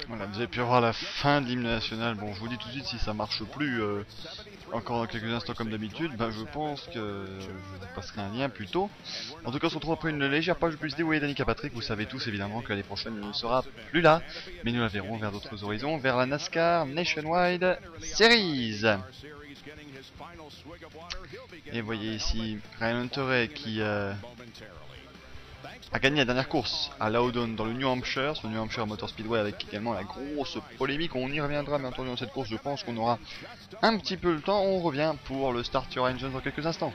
Voilà, vous avez pu voir la fin de l'hymne national. Bon, je vous dis tout de suite, si ça marche plus encore dans quelques instants comme d'habitude, ben je pense que je vous passerai un lien plus tôt. En tout cas, on se retrouve après une légère page de publicité. Vous voyez Danica Patrick, vous savez tous évidemment que l'année prochaine il ne sera plus là, mais nous la verrons vers d'autres horizons, vers la NASCAR Nationwide Series. Et vous voyez ici Ryan Hunter qui a gagné la dernière course à Loudon dans le New Hampshire, sur le New Hampshire Motor Speedway, avec également la grosse polémique. On y reviendra bien entendu dans cette course, je pense qu'on aura un petit peu le temps. On revient pour le Start Your Engines dans quelques instants.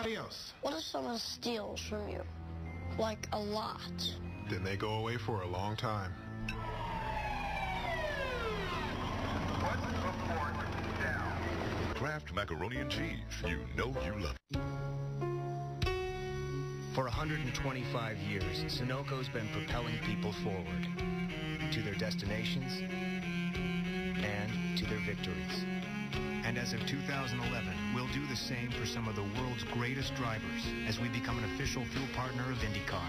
Else. What if someone steals from you? Like a lot? Then they go away for a long time. Kraft macaroni and cheese. You know you love it. For 125 years, Sunoco's been propelling people forward to their destinations and to their victories. And as of 2011, we'll do the same for some of the world's greatest drivers as we become an official fuel partner of IndyCar.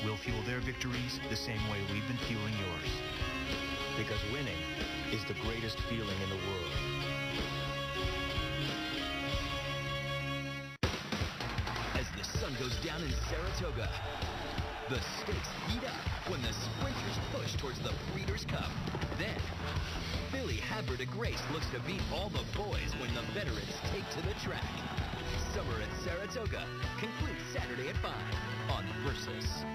We'll fuel their victories the same way we've been fueling yours. Because winning is the greatest feeling in the world. As the sun goes down in Saratoga, the stakes heat up when the sprinters push towards the Breeders' Cup. Then, Billy Happer de Grace looks to beat all the boys when the veterans take to the track. Summer at Saratoga concludes Saturday at 5 on Versus.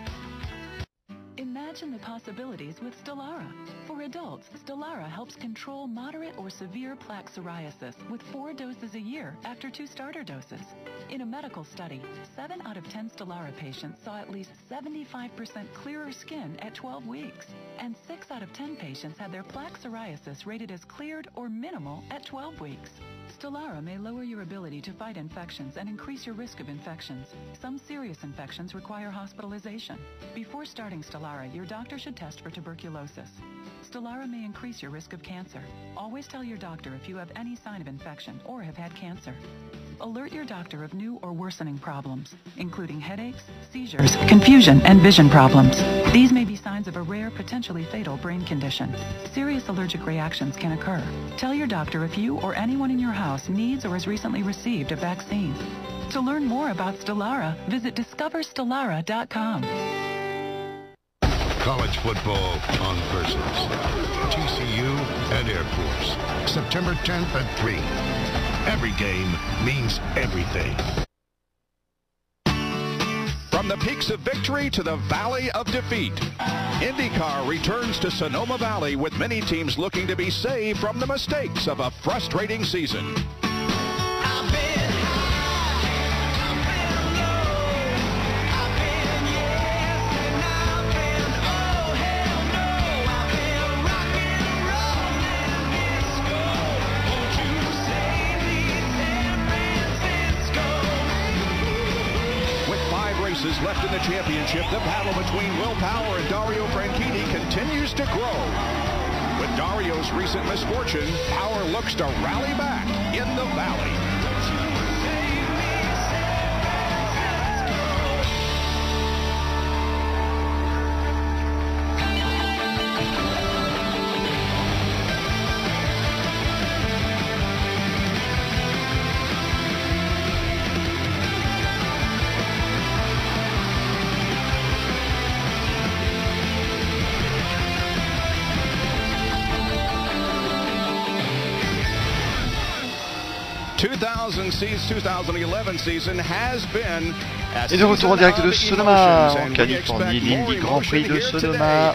Imagine the possibilities with Stellara. For adults, Stellara helps control moderate or severe plaque psoriasis with 4 doses a year after 2 starter doses. In a medical study, 7 out of 10 Stellara patients saw at least 75% clearer skin at 12 weeks. And 6 out of 10 patients had their plaque psoriasis rated as cleared or minimal at 12 weeks. Stellara may lower your ability to fight infections and increase your risk of infections. Some serious infections require hospitalization. Before starting Stellara, your doctor should test for tuberculosis. Stellara may increase your risk of cancer. Always tell your doctor if you have any sign of infection or have had cancer. Alert your doctor of new or worsening problems, including headaches, seizures, confusion, and vision problems. These may be signs of a rare, potentially fatal brain condition. Serious allergic reactions can occur. Tell your doctor if you or anyone in your house needs or has recently received a vaccine. To learn more about Stellara, visit discoverstellara.com. College football on Versus. TCU and Air Force. September 10th at 3. Every game means everything. From the peaks of victory to the valley of defeat, IndyCar returns to Sonoma Valley with many teams looking to be saved from the mistakes of a frustrating season. Left in the championship, the battle between Will Power and Dario Franchitti continues to grow. With Dario's recent misfortune, Power looks to rally back in the valley. Et de retour en direct de Sonoma, en Californie, l'Indy Grand Prix de Sonoma,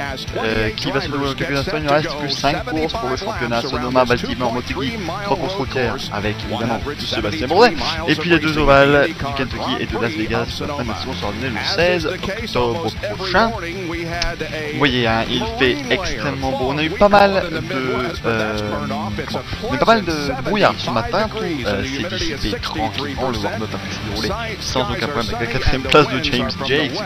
qui va se dérouler au championnat d'Espagne. Il ne reste que 5 courses pour le championnat. Sonoma, Baltimore, Montucky, 3 courses routières avec évidemment Sébastien Bourdais. Et puis les 2 ovales du Kentucky et de Las Vegas. La fin de saison sera donnée le 16 octobre prochain. Vous voyez, hein, il fait extrêmement beau. On a eu pas mal de brouillard ce matin. Tout s'est dissipé tranquillement. Le warm-up a pu se dérouler sans aucun problème avec la 4ème place de James Jake, qui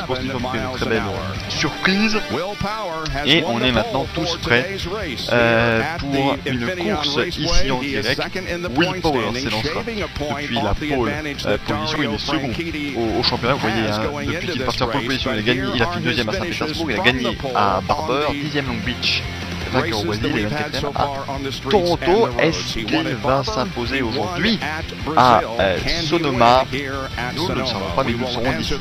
constitue donc une très belle surprise. Et on est maintenant tous prêts pour une course ici en direct. Will Power s'élancera depuis la pole position. Il est second au championnat. Vous voyez, hein, depuis qu'il est parti en pole position, il a fait 2ème à Saint-Pétersbourg, il a gagné à Barber, 10ème Long Beach, vainqueur au Brésil et 24ème à Toronto. Est-ce qu'il va s'imposer aujourd'hui à Sonoma? Nous ne le savons pas, mais nous le saurons d'ici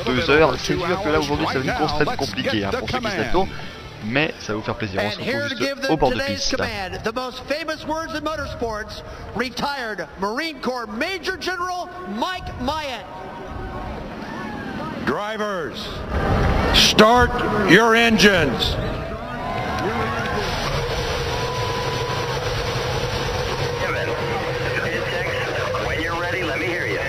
2 heures. C'est sûr que là aujourd'hui ça va être une course très compliquée hein, pour ceux qui se lèvent tôt, mais ça va vous faire plaisir. On se retrouve juste au bord de piste. The most famous words in motorsports, retired Marine Corps Major General Mike Myatt. Drivers, start your engines. When you're ready, let me hear you.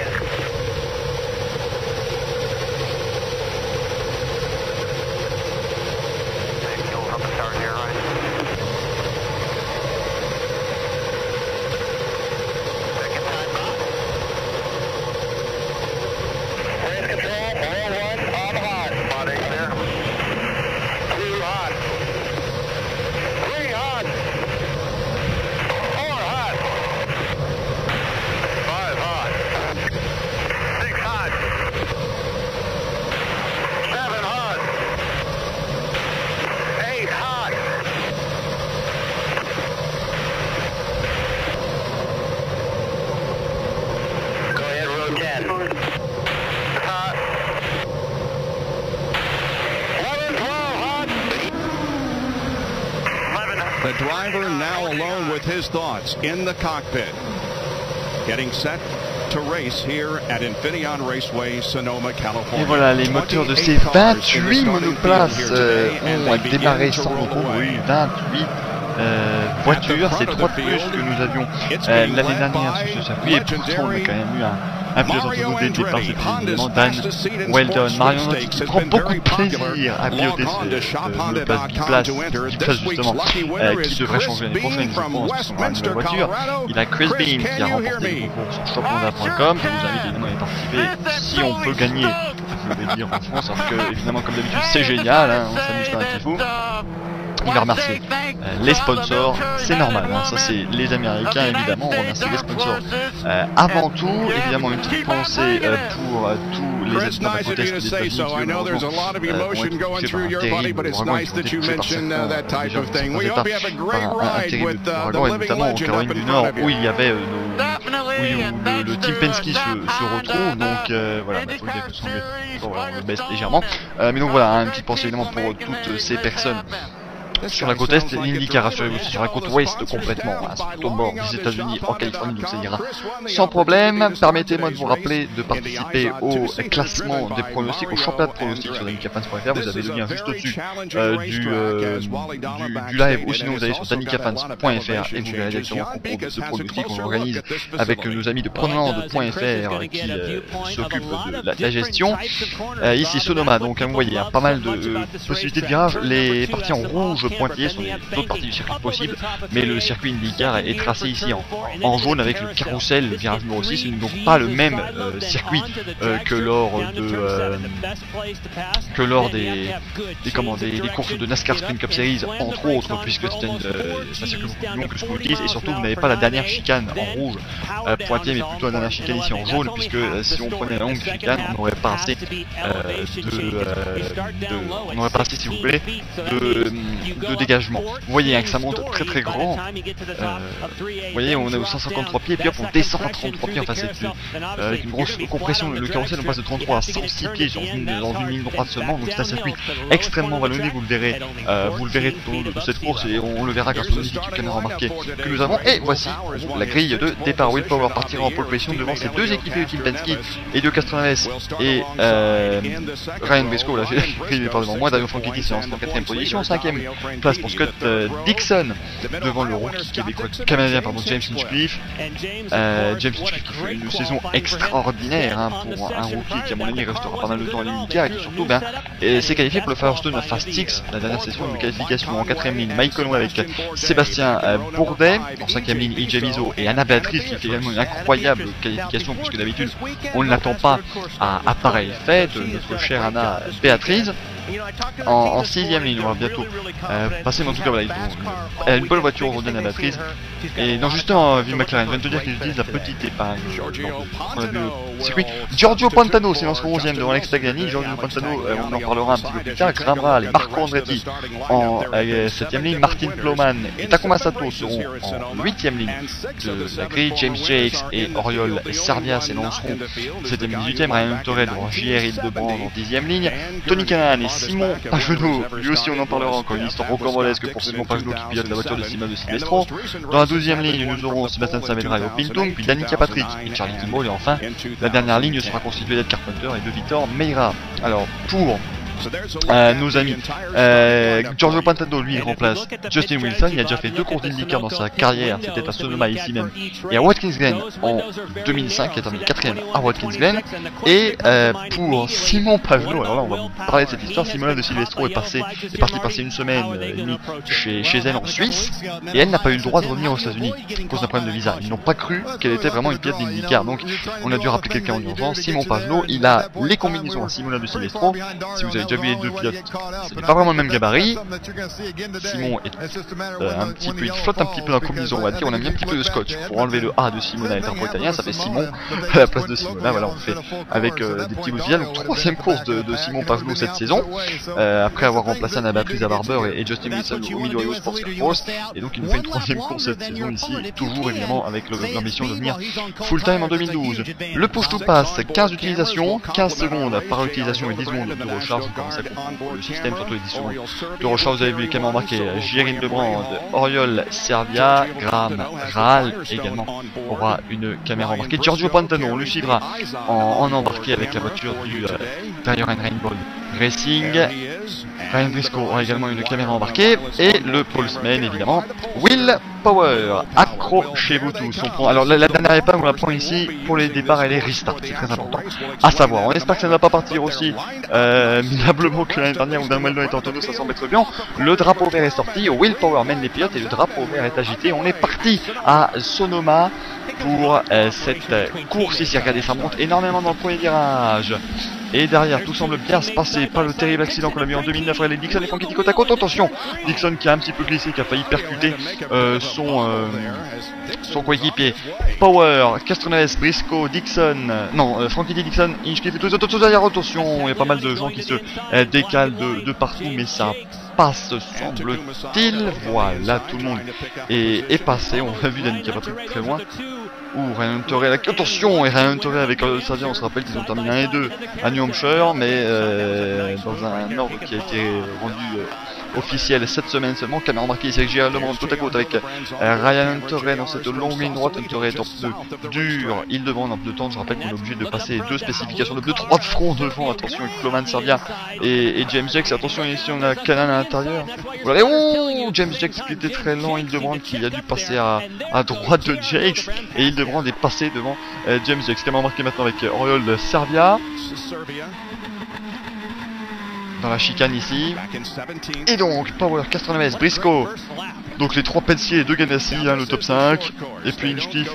You'll help us start here, right? Second time out. Race control, 4-1 on hot. Hot 8 there. 2 hot. 3 hot. 4 hot. 5 hot. 6 hot. 7 hot. 8 hot. Go ahead, row 10. Hot. 11, 12 hot. 11 hot. The driver now alone with his thoughts in the cockpit. Getting set to race here at Infineon Raceway, Sonoma, California. Et voilà, les moteurs de ces 28 monoplaces ont démarré sans recours. Oui, 28 voitures, c'est 3 de plus que nous avions l'année dernière sur ce circuit. Et pourtant, on a quand même eu un pilote entre nous dès le départ, c'était évidemment Dan Weldon. Marion Noti qui prend beaucoup de plaisir à piloter ce biplace justement, qui devrait changer l'année prochaine, je pense, parce qu'on aura une nouvelle voiture. Il a Chris Bean qui a remporté le concours sur shopmonda.com, qui nous invite évidemment à y participer si on peut gagner, je vais dire en France, parce que évidemment comme d'habitude c'est génial, hein, on s'amuse pas un petit fou. Il va remercier les sponsors, c'est normal, hein, ça c'est les Américains évidemment, on remercie les sponsors. Avant tout, évidemment une petite pensée pour tous les habitants de la côte est des États-Unis qui malheureusement ont été touchés par un terrible ouragan, ils ont été touchés par certains États, par un terrible ouragan, et notamment en Caroline du Nord où il y avait où le Team Penske se retrouve, donc voilà, il faut le dire que on le baisse légèrement, mais donc voilà, hein, une petite pensée évidemment pour toutes ces personnes. Sur la côte est, l'IndyCar rassurez-vous aussi sur la côte ouest complètement, hein, c'est au bord des États-Unis en Californie, donc ça ira sans problème. Permettez-moi de vous rappeler de participer au classement des pronostics, au championnat de pronostics sur danicafans.fr. Vous avez le lien juste au-dessus du live, ou sinon vous allez sur danicafans.fr et vous verrez directement le concours de pronostics qu'on organise avec nos amis de pronoland.fr qui s'occupent de la gestion. Ici Sonoma, donc vous voyez, hein, pas mal de possibilités de virage. Les parties en rouge pointillés sont d'autres parties du circuit possibles, mais le circuit IndyCar est tracé ici en jaune avec le carrousel, le virage numéro 6, donc pas le même circuit que lors des courses de NASCAR Sprint Cup Series, entre autres, puisque c'est un circuit beaucoup plus long que ce qu'on utilise, et surtout vous n'avez pas la dernière chicane en rouge pointillée, mais plutôt la dernière chicane ici en jaune, puisque si on prenait la longue chicane, on n'aurait pas assez s'il vous plaît, de dégagement. Vous voyez hein, que ça monte très très grand. Vous voyez, on est aux 153 pieds, et puis hop, on descend à 33 pieds. Enfin, c'est avec une grosse compression. Le carrossel, on passe de 33 à 106 pieds dans une ligne droite seulement. Donc c'est un circuit extrêmement vallonné. Vous le verrez tout au long de cette course, et on le verra grâce aux magnifiques caméras embarquées que nous avons. Et voici la grille de départ. Will Power partira en pole position devant ses deux équipiers de Team Penske, Elio Castroneves et Ryan Briscoe. Là, j'ai grillé par devant moi. Dario Franchitti c'est en 4ème position. 5ème place pour Scott Dixon devant le rookie canadien, James Hinchcliffe. James Hinchcliffe qui fait une saison extraordinaire hein, pour un rookie qui, à mon avis, restera pas mal de temps à l'IndyCar, et qui surtout s'est qualifié pour le Firestone Fast Six, la dernière session de qualification. En 4ème ligne, Mike Conway avec Sébastien Bourdet. En 5ème ligne, EJ Mizo et Anna Beatrice qui fait également une incroyable qualification, puisque d'habitude on ne l'attend pas à pareil fait, de notre chère Anna Beatrice. En 6ème ligne, on va bientôt passer, mais en tout cas voilà, elle a une bonne voiture aujourd'hui, Anna Beatrice. Et non, justement, vu McLaren, je viens de te dire qu'ils utilisent la petite épingle. On a vu le circuit. Giorgio Pantano s'élance au 11ème devant Alex Tagliani. Giorgio Pantano, on en parlera un petit peu plus tard. Graham Rahal et Marco Andretti en 7ème ligne. Martin Plowman et Takuma Sato seront en 8ème ligne de la grille. James Jakes et Oriol Servia s'élanceront 7ème et 18ème. Ryan Torres devant JR Hildebrand en 10ème ligne. Tony Kanaan et Simon Pagenaud, lui aussi on en parlera encore, une histoire rocambolesque pour Simon Pagenaud qui pilote la voiture de Simon de Silvestro. Dans la 12ème ligne, nous aurons Sébastien Saavedra et Pintung, puis Danica Patrick et Charlie Kimball, et enfin la dernière ligne sera constituée d'Ed Carpenter et de Victor Meira. Alors pour nos amis, Giorgio Pantano, lui, il remplace Justin Wilson. Il a déjà fait 2 courses d'IndyCar dans sa carrière, c'était à Sonoma ici même et à Watkins Glen en 2005, il a terminé 4ème à Watkins Glen. Et pour Simon Pagenaud, alors là on va parler de cette histoire. Simona de Silvestro est partie passer une semaine et demie chez elle en Suisse, et elle n'a pas eu le droit de revenir aux États-Unis à cause d'un problème de visa. Ils n'ont pas cru qu'elle était vraiment une pilote d'IndyCar, donc on a dû rappeler quelqu'un en urgence. Simon Pagenaud, il a les combinaisons à Simona de Silvestro. Si vous avez déjà vu les deux pilotes, ce n'est pas vraiment le même gabarit. Simon est un petit peu, il flotte un petit peu dans la combinaison, on va dire. On a mis un petit peu de scotch pour enlever le A de Simona et drapeau italien, ça fait Simon à la place de Simona. Voilà, on fait avec des petits bouts de filiale. Donc 3ème course de Simon Pagenaud cette saison, après avoir remplacé Anna Beatrice à Barber et Justin Wilson au Midori Sports Car Force. Et donc il nous fait une 3ème course cette saison ici, toujours évidemment avec l'ambition de devenir full time en 2012. Le push to pass, 15 utilisations, 15 secondes par utilisation et 10 secondes de recharge. Vous commencez à comprendre le système, surtout les 10 secondes de recharge. Vous avez vu les caméras marquées, J.R. Hildebrand, Oriol Servia, Graham Rahal également aura une caméra embarquée. Giorgio Pantano, on le suivra en embarqué avec la voiture du Tire and Rainbow Racing. Ryan Briscoe aura également une caméra embarquée, et le Polesman évidemment, Will Power. Accrochez-vous tous. On prend... Alors la dernière épingle, on la prend ici pour les départs et les restarts, c'est très important à savoir. On espère que ça ne va pas partir aussi minablement que l'année dernière où Dan Weldon est en tonneau, ça semble être bien. Le drapeau vert est sorti, Will Power mène les pilotes et le drapeau vert est agité. On est parti à Sonoma pour cette course ici. Regardez, ça monte énormément dans le premier virage. Et derrière, tout semble bien se passer. Pas le terrible accident qu'on a vu en 2009. Regardez, Dixon et Franchitti côte à côte. Attention, Dixon qui a un petit peu glissé, qui a failli percuter son coéquipier. Power, Castroneves, Briscoe, Dixon, Franchitti, Dixon, Hinchcliffe et tous les autres derrière. Attention, il y a pas mal de gens qui se décalent de partout, mais ça passe, semble-t-il. Voilà, tout le monde est passé. On a vu Danica Patrick très loin. Ryan Hunter, attention, et Ryan Hunter avec Savia, on se rappelle qu'ils ont terminé 1 et 2 à New Hampshire, mais dans un ordre qui a été rendu officiel cette semaine seulement. Caméra embarquée ici avec J.R. Hildebrand côte à côte avec Ryan Hunter dans cette longue ligne droite. Hunter est en pneu dur, Hildebrand en pneu tendre. Je rappelle qu'on est obligé de passer 2 spécifications de pneus 3 de front devant. Attention avec Cloman, Servia et James Jakes. Attention ici on a Kanaan à l'intérieur. Voilà, James Jakes qui était très lent, Hildebrand qui a dû passer à droite de Jakes, et Hildebrand est passé devant James Jakes. Caméra embarquée maintenant avec Oriol Servia dans la chicane ici. Et donc Power, Castroneves, Briscoe, donc les 3 Penske et 2 Ganassi, le top 5, et puis Hinchcliffe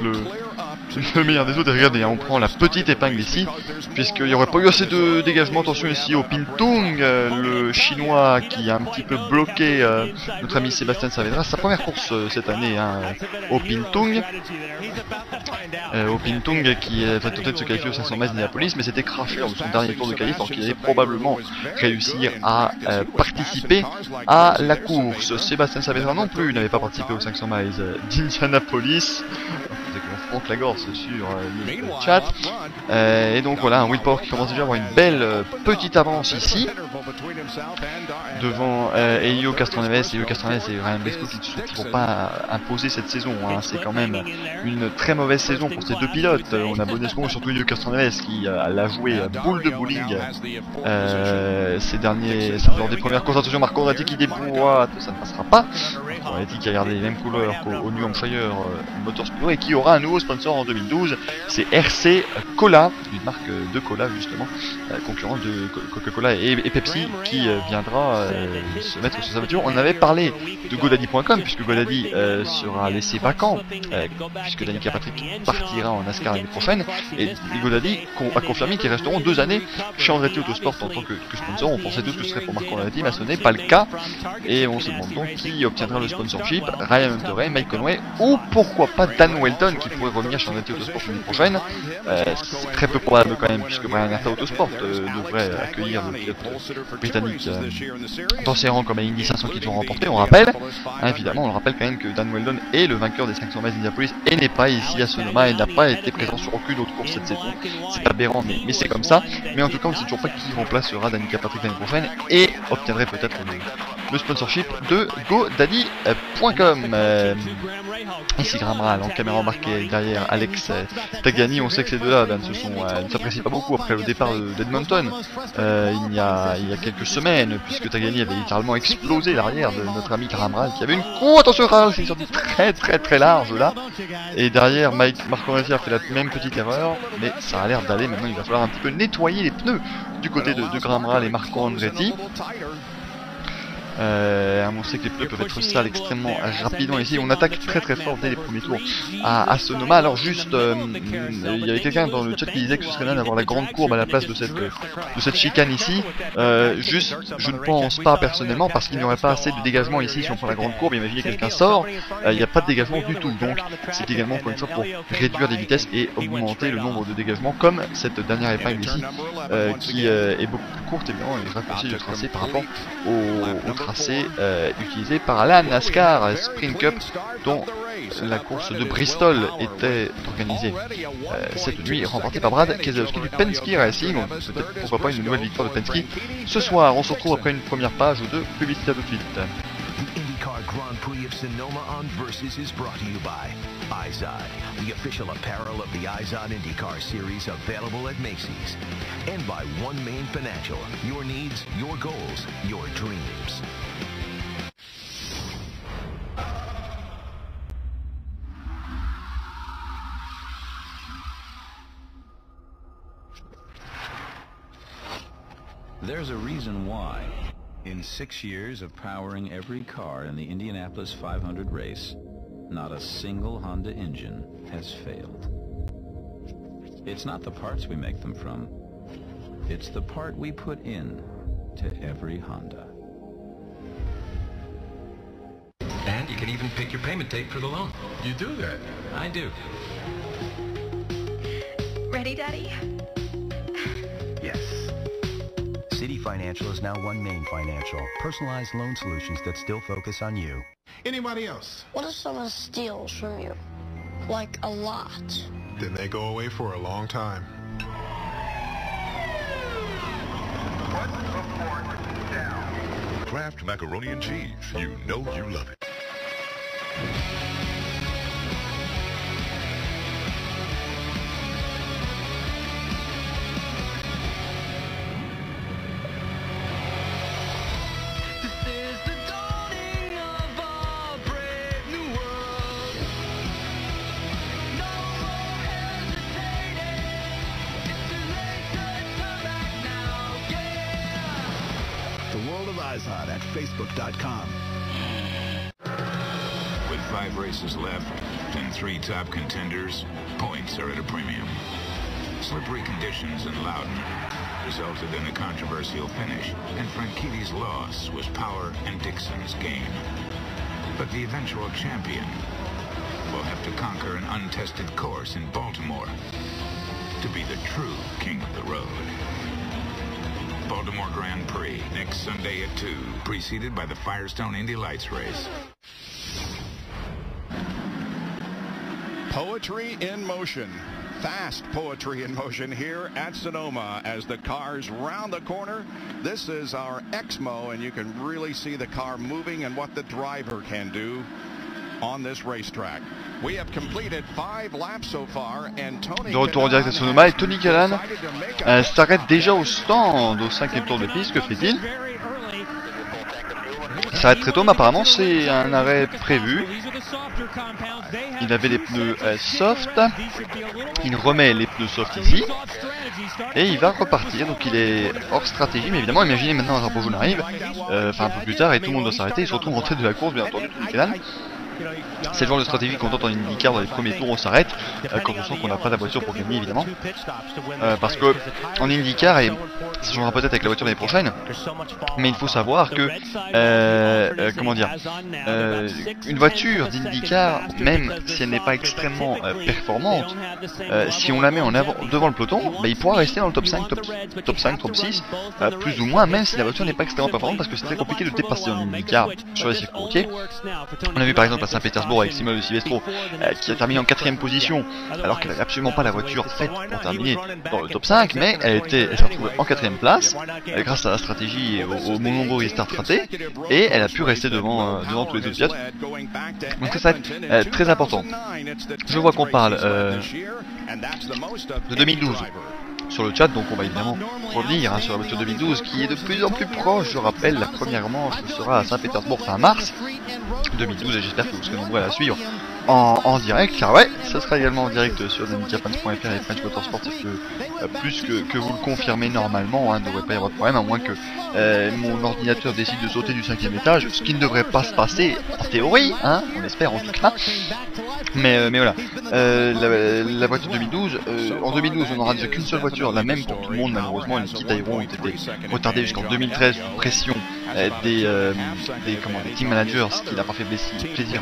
le meilleur des autres. Et regardez, on prend la petite épingle ici, puisqu'il n'y aurait pas eu assez de dégagement. Attention ici au Pintung, le chinois qui a un petit peu bloqué notre ami Sébastien Saavedra. Sa première course cette année au Pintung. Au Pintung qui va tenter de se qualifier au 500 miles d'Indianapolis, mais c'était craché lors de son dernier tour de qualif, donc il allait probablement réussir à participer à la course. Sébastien Saavedra non plus n'avait pas participé au 500 miles d'Indianapolis. On fronte la gorge sur le chat. Et donc voilà, un Will Power qui commence déjà à avoir une belle petite avance ici devant Elio Castroneves. Elio Castroneves et Ryan Briscoe qui ne se sont toujours pas imposés cette saison, hein. C'est quand même une très mauvaise saison pour ces deux pilotes. On a Bonesco et surtout Elio Castroneves qui l'a joué boule de bowling lors des premières courses. Attention, Marco Andretti qui déboîte, ça ne passera pas. Andretti qui a gardé les mêmes couleurs qu'au New Hampshire Motorsport et qui aura un nouveau sponsor en 2012, c'est RC Cola, une marque de cola justement, concurrent de Coca-Cola et Pepsi, qui viendra se mettre sur sa voiture. On avait parlé de GoDaddy.com puisque GoDaddy sera laissé vacant, puisque Danica Patrick partira en NASCAR l'année prochaine, et GoDaddy a confirmé qu'ils resteront 2 années chez Andretti Autosport en tant que sponsor. On pensait tous que ce serait pour Marco Andretti, mais ce n'est pas le cas, et on se demande donc qui obtiendra le sponsorship, Ryan Hunter, Mike Conway, ou pourquoi pas Dan Welton qui pourrait revenir chez Andretti Autosport l'année prochaine. C'est très peu probable quand même, puisque Brian Herta Autosport devrait accueillir le pilote britannique dans ses rangs comme à Indy 500 qu'ils ont remporté, on rappelle. Évidemment, on rappelle quand même que Dan Weldon est le vainqueur des 500 miles d'Indianapolis et n'est pas ici à Sonoma et n'a pas été présent sur aucune autre course cette saison. C'est aberrant, mais c'est comme ça. Mais en tout cas, on ne sait toujours pas qui remplacera Danica Patrick l'année prochaine et obtiendrait peut-être le sponsorship de GoDaddy.com. Ici Graham Rahal en caméra embarquée derrière Alex Tagliani. On sait que ces deux-là ne s'apprécient pas beaucoup après le départ d'Edmonton il y a quelques semaines, puisque Tagliani avait littéralement explosé l'arrière de notre ami Graham Rahal qui avait une attention, Rahal c'est sorti très large là, et derrière Marco Andretti a fait la même petite erreur, mais ça a l'air d'aller. Maintenant il va falloir un petit peu nettoyer les pneus du côté de Graham Rahal et Marco Andretti. On sait que les pneus peuvent être sales extrêmement rapidement ici. On attaque très fort dès les premiers tours à Sonoma. Alors juste, il y avait quelqu'un dans le chat qui disait que ce serait bien d'avoir la grande courbe à la place de cette chicane ici. Juste, je ne pense pas personnellement, parce qu'il n'y aurait pas assez de dégagement ici si on prend la grande courbe. Imaginez quelqu'un sort, il n'y a pas de dégagement du tout. Donc c'est également encore une fois pour réduire les vitesses et augmenter le nombre de dégagements, comme cette dernière épingle ici qui est beaucoup plus courte et bien il raccourcit le tracé par rapport au tracé utilisé par la NASCAR Sprint Cup, dont la course de Bristol était organisée cette nuit, remportée par Brad Keselowski du Penske Racing. Peut-être pourquoi pas une nouvelle victoire de Penske ce soir. On se retrouve après une première page de publicité. À tout de suite. IndyCar Grand Prix of Sonoma on Versus is brought to you by Izod, the official apparel of the Izod IndyCar Series, available at Macy's. And by One Main Financial, your needs, your goals, your dreams. There's a reason why. In 6 years of powering every car in the Indianapolis 500 race, not a single Honda engine has failed. It's not the parts we make them from. It's the part we put in to every Honda. And you can even pick your payment date for the loan. You do that? I do. Ready, Daddy? Yes. City Financial is now One Main Financial. Personalized loan solutions that still focus on you. Anybody else? What if someone steals from you? Like a lot. Then they go away for a long time. Kraft macaroni and cheese. You know you love it. Izod at Facebook.com. With 5 races left and 3 top contenders, points are at a premium. Slippery conditions in Loudon resulted in a controversial finish, and Franchitti's loss was Power and Dixon's gain. But the eventual champion will have to conquer an untested course in Baltimore to be the true king of the road. Baltimore Grand Prix next Sunday at 2, preceded by the Firestone Indy Lights race. Poetry in motion. Fast poetry in motion here at Sonoma as the cars round the corner. This is our Exmo, and you can really see the car moving and what the driver can do on this racetrack. We have completed 5 laps so far, and Tony de retour en direct à Sonoma, et Tony Kanaan s'arrête déjà au stand au 5e tour de piste. Que fait-il? Il s'arrête très tôt, mais apparemment c'est un arrêt prévu. Il avait les pneus soft, il remet les pneus soft ici, et il va repartir. Donc il est hors stratégie, mais évidemment imaginez maintenant un drapeau jaune arrive, enfin un peu plus tard, et tout le monde doit s'arrêter. Il se retrouve en tête de la course, bien entendu, Tony Kanaan. C'est le genre de stratégie qu'on tente en IndyCar. Dans les premiers tours on s'arrête quand on sent qu'on n'a pas la voiture pour gagner, évidemment, parce que en IndyCar, et ça changera peut-être avec la voiture l'année prochaine, mais il faut savoir que comment dire, une voiture d'IndyCar, même si elle n'est pas extrêmement performante, si on la met en avant devant le peloton, bah, il pourra rester dans le top 5, top 6, plus ou moins, même si la voiture n'est pas extrêmement performante, parce que c'est très compliqué de dépasser en IndyCar sur les circuits routiers. On a vu par exemple à Saint-Pétersbourg avec Simone de Silvestro qui a terminé en 4e position, alors qu'elle n'avait absolument pas la voiture faite pour terminer dans le top 5, mais elle s'est retrouvée en 4e place grâce à la stratégie et aux nombreux restarts ratés, et elle a pu rester devant tous les autres pilotes. Donc ça va être très important. Je vois qu'on parle de 2012 sur le chat, donc on va évidemment revenir sur la voiture 2012 qui est de plus en plus proche. Je rappelle, la première manche sera à Saint-Pétersbourg fin mars 2012, et j'espère que vous serez nombreux à la suivre en direct, car ouais, ça sera également en direct sur DynamicJapan.fr et French Motorsport, plus que vous le confirmez normalement, hein, ne devrait pas y avoir de problème, à moins que mon ordinateur décide de sauter du 5e étage, ce qui ne devrait pas se passer en théorie, hein, on espère en tout cas. Mais voilà, la voiture 2012, en 2012 on n'aura déjà qu'une seule voiture, la même pour tout le monde. Malheureusement les kits aéros ont été retardés jusqu'en 2013 sous pression des team managers, ce qui n'a pas fait plaisir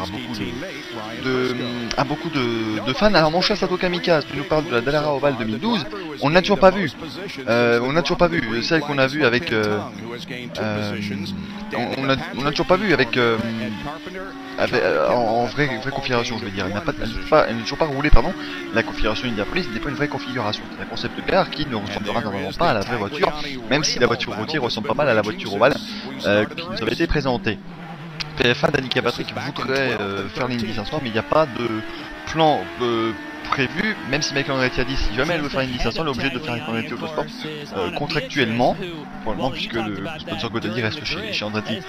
à beaucoup de fans. Alors mon cher Sato Kamikaze, tu nous parles de la Dallara Oval 2012, on n'a toujours pas vu, celle qu'on a vue avec on n'a toujours pas vu avec en vraie configuration, je veux dire. Elle n'est toujours pas roulée, pardon. La configuration Indianapolis n'est pas une vraie configuration. C'est un concept car qui ne ressemblera normalement pas à la vraie voiture, même si la voiture routière ressemble pas mal à la voiture ovale qui nous avait été présentée. PFA, Danica Patrick voudrait faire l'Indy 500, mais il n'y a pas de plan prévu, même si Michael Andretti a dit si jamais elle veut faire une Indy 500, elle est obligée de faire avec Andretti Autosport contractuellement, pour le moment, puisque le sponsor Godaddy reste chez Andretti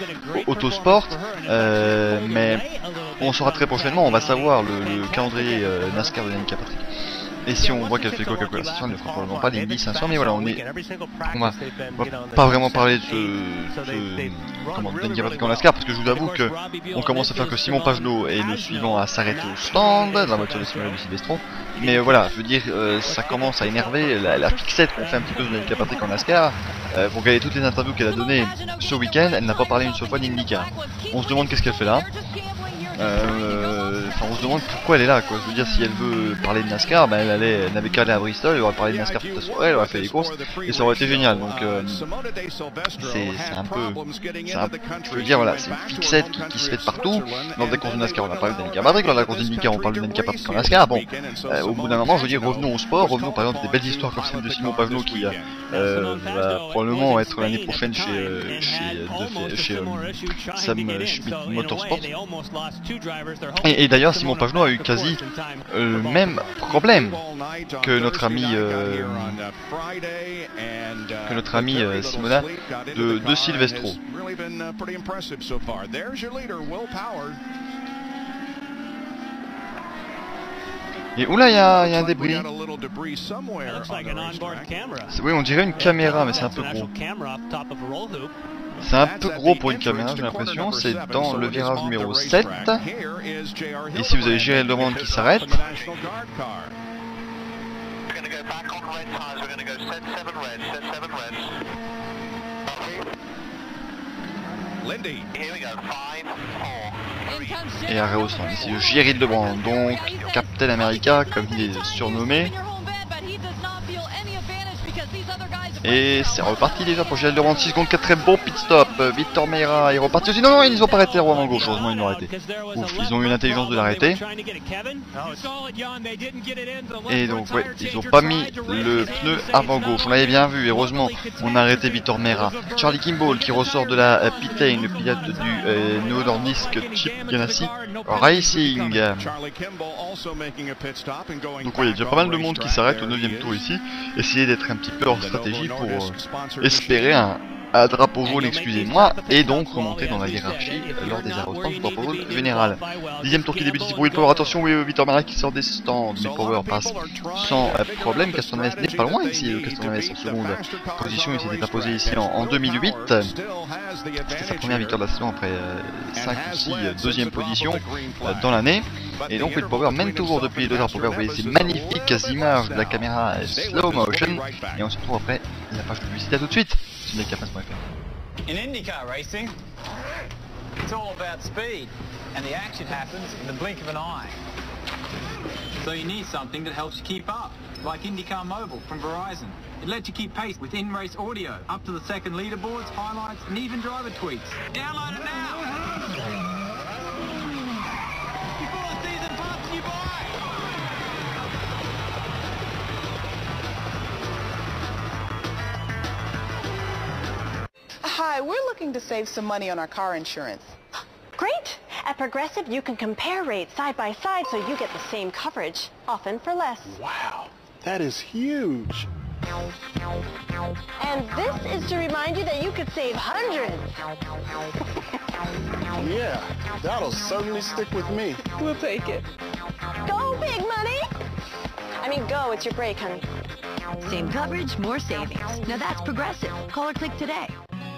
Autosport, mais on saura très prochainement, on va savoir le calendrier NASCAR de Danica Patrick. Et si on voit qu'elle fait Coca-Cola Station, elle ne fera probablement pas l'Indy 500, mais voilà, on va pas vraiment parler de Danica Patrick en NASCAR, parce que je vous avoue que on commence à faire que Simon Pagenaud est le suivant à s'arrêter au stand dans la voiture de Simon de Silvestro. Mais voilà, je veux dire, ça commence à énerver la fixette qu'on fait un petit peu de Danica Patrick en NASCAR. Pour regarder toutes les interviews qu'elle a données ce week-end, elle n'a pas parlé une seule fois d'IndyCar. On se demande qu'est-ce qu'elle fait là. Enfin, on se demande pourquoi elle est là, quoi. Je veux dire, si elle veut parler de NASCAR, ben elle n'avait qu'à aller à Bristol, elle aurait parlé de NASCAR toute la soirée, elle aurait fait les courses, et ça aurait été génial. Donc c'est un peu, je veux dire, voilà, c'est une fixette qui se fait de partout. Lors des courses de NASCAR, on a parlé de Danica Patrick, lors de la course d'IndyCar, on parle de Danica Patrick en NASCAR. Bon, au bout d'un moment, je veux dire, revenons au sport, revenons par exemple des belles histoires comme celle de Simon Pagenaud qui va probablement être l'année prochaine chez Sam Schmidt Motorsport. Et d'ailleurs, Simon Pagenaud a eu quasi le même problème que notre ami Simona de Silvestro. Et oula, il y a un débris. Oui, on dirait une caméra, mais c'est un peu gros. C'est un peu gros pour une caméra, j'ai l'impression. C'est dans le virage numéro 7. Et si vous avez Gérald Demande qui s'arrête, going to go back on red tires. We're going to go set 7 red, set 7 red. Lindy. Here we go, 5, 4. Et arrêt au stand. Ici Jerry Lebrun, donc Captain America, comme il est surnommé. Et c'est reparti déjà pour Jerry Lebrun, 6 secondes, 4 très bon pit stop. Victor Meira est reparti aussi. Non, non, ils n'ont pas arrêté avant gauche, heureusement ils l'ont arrêté. Ouf, ils ont eu l'intelligence de l'arrêter. Et donc, ouais, ils n'ont pas mis le pneu avant gauche. On l'avait bien vu, heureusement, on a arrêté Victor Meira. Charlie Kimball qui ressort de la pit lane, le pilote du néo-nordique Chip Ganassi Racing. Donc, ouais, il y a déjà pas mal de monde qui s'arrête au 9ème tour ici. Essayer d'être un petit peu hors stratégie pour espérer un drapeau jaune, excusez-moi, et donc remonter dans la hiérarchie lors des arrêts du drapeau jaune général. 10ème tour qui débute ici pour Will Power. Attention, oui, Victor Meira qui sort des stands. Will Power passe sans problème. Castroneves n'est pas loin ici. Castroneves en seconde position. Il s'était imposé ici en 2008. C'était sa première victoire de la saison après 5 ou 6 deuxième position dans l'année. Et donc Will Power mène toujours depuis le drapeau vert. Vous voyez ces magnifiques images de la caméra slow motion. Et on se retrouve après la page de publicité. À tout de suite. In IndyCar racing, it's all about speed, and the action happens in the blink of an eye. So you need something that helps you keep up, like IndyCar Mobile from Verizon. It lets you keep pace with in-race audio, up to the second leaderboards, highlights, and even driver tweets. Download it now! Before the season passes you by! Hi, we're looking to save some money on our car insurance. Great! At Progressive, you can compare rates side by side so you get the same coverage, often for less. Wow, that is huge. And this is to remind you that you could save hundreds. Yeah, that'll certainly stick with me. We'll take it. Go, big money! I mean, go, it's your break, honey. Same coverage, more savings. Now that's Progressive. Call or click today.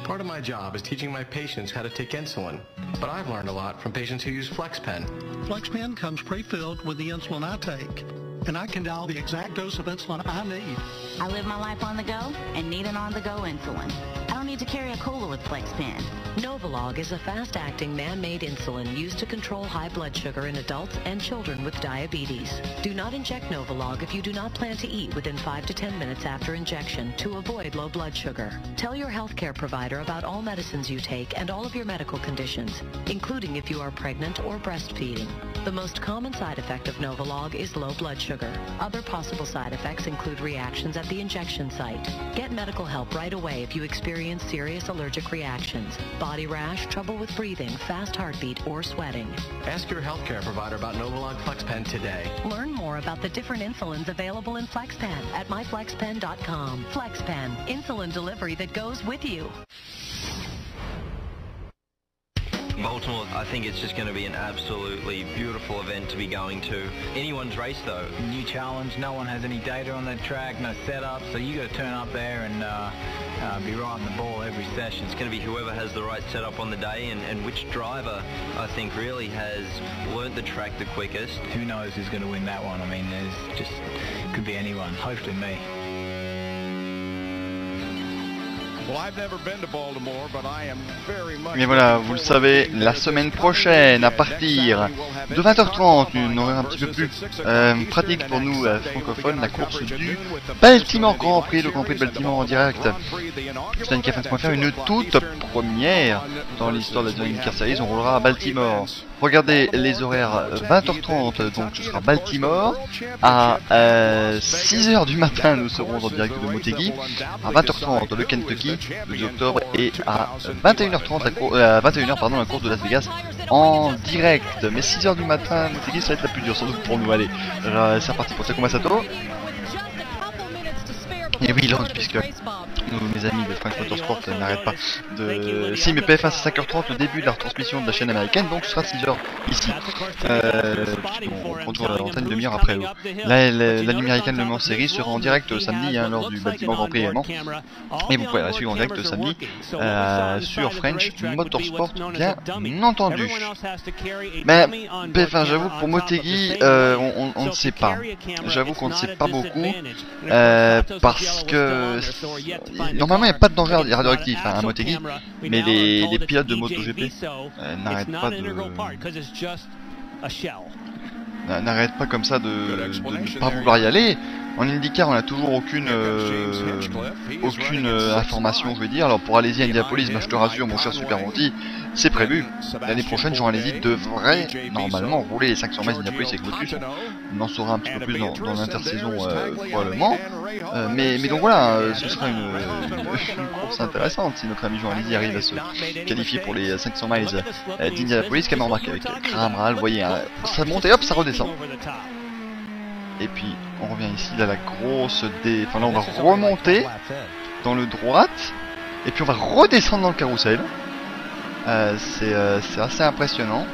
Part of my job is teaching my patients how to take insulin, but I've learned a lot from patients who use FlexPen. FlexPen comes pre-filled with the insulin I take, and I can dial the exact dose of insulin I need. I live my life on the go and need an on-the-go insulin. I don't need to carry a cola with FlexPen. Novolog is a fast-acting man-made insulin used to control high blood sugar in adults and children with diabetes. Do not inject Novolog if you do not plan to eat within 5 to 10 minutes after injection to avoid low blood sugar. Tell your healthcare provider about all medicines you take and all of your medical conditions, including if you are pregnant or breastfeeding. The most common side effect of Novolog is low blood sugar. Other possible side effects include reactions at the injection site. Get medical help right away if you experience serious allergic reactions, body rash, trouble with breathing, fast heartbeat, or sweating. Ask your healthcare provider about Novolog FlexPen today. Learn more about the different insulins available in FlexPen at myflexpen.com. FlexPen, insulin delivery that goes with you. Baltimore, I think it's just going to be an absolutely beautiful event to be going to. Anyone's race though. New challenge, no one has any data on that track, no setup, so you got to turn up there and be right on the ball every session. It's going to be whoever has the right setup on the day and which driver I think really has learnt the track the quickest. Who knows who's going to win that one? I mean, there's just, could be anyone, hopefully me. Mais voilà, vous le savez, la semaine prochaine, à partir de 20h30, une horaire un petit peu plus pratique pour nous francophones, la course du Baltimore Grand Prix, le Grand Prix de Baltimore en direct. C'est une faire une toute première dans l'histoire de la IndyCar Series, on roulera à Baltimore. Regardez les horaires 20h30, donc ce sera Baltimore. À 6h du matin, nous serons en direct de Motegi. À 20h30, le Kentucky, le 2 octobre. Et à 21h30, la course de Las Vegas en direct. Mais 6h du matin, Motegi, ça va être la plus dure sans doute pour nous. Allez, c'est reparti pour Takuma Sato. Et oui, Lance, puisque mes amis de French Motorsport n'arrêtent pas de... Si, mais PF1 c'est 5h30, le début de la retransmission de la chaîne américaine, donc ce sera 6h ici. On retrouve l'antenne une demi-heure après eux. Là, la américaine Le Mans série sera en direct samedi, hein, lors du bâtiment Grand Prix également. Et vous pouvez la suivre en direct samedi sur French Motorsport, bien entendu. Mais PF1, j'avoue que pour Motegi, on ne sait pas. J'avoue qu'on ne sait pas beaucoup. Parce que normalement il n'y a pas de danger radioactif hein, à Motegi, mais les pilotes de MotoGP n'arrêtent pas comme ça de ne pas vouloir y aller. En IndyCar on n'a toujours aucune information, je vais dire. Alors pour Alési Indianapolis, je te rassure mon cher Super Monty, c'est prévu. L'année prochaine Jean Alési devrait normalement rouler les 500 miles d'Indianapolis avec Lotus. On en saura un petit peu plus dans l'intersaison probablement. Mais donc voilà, ce sera une course intéressante si notre ami Jean Alési arrive à se qualifier pour les 500 miles d'Indianapolis. Comme remarqué avec Graham Rahal, vous voyez, hein, ça monte et hop, ça redescend. Et puis on revient ici là, la grosse enfin là on va remonter dans le droite et puis on va redescendre dans le carrousel. C'est assez impressionnant.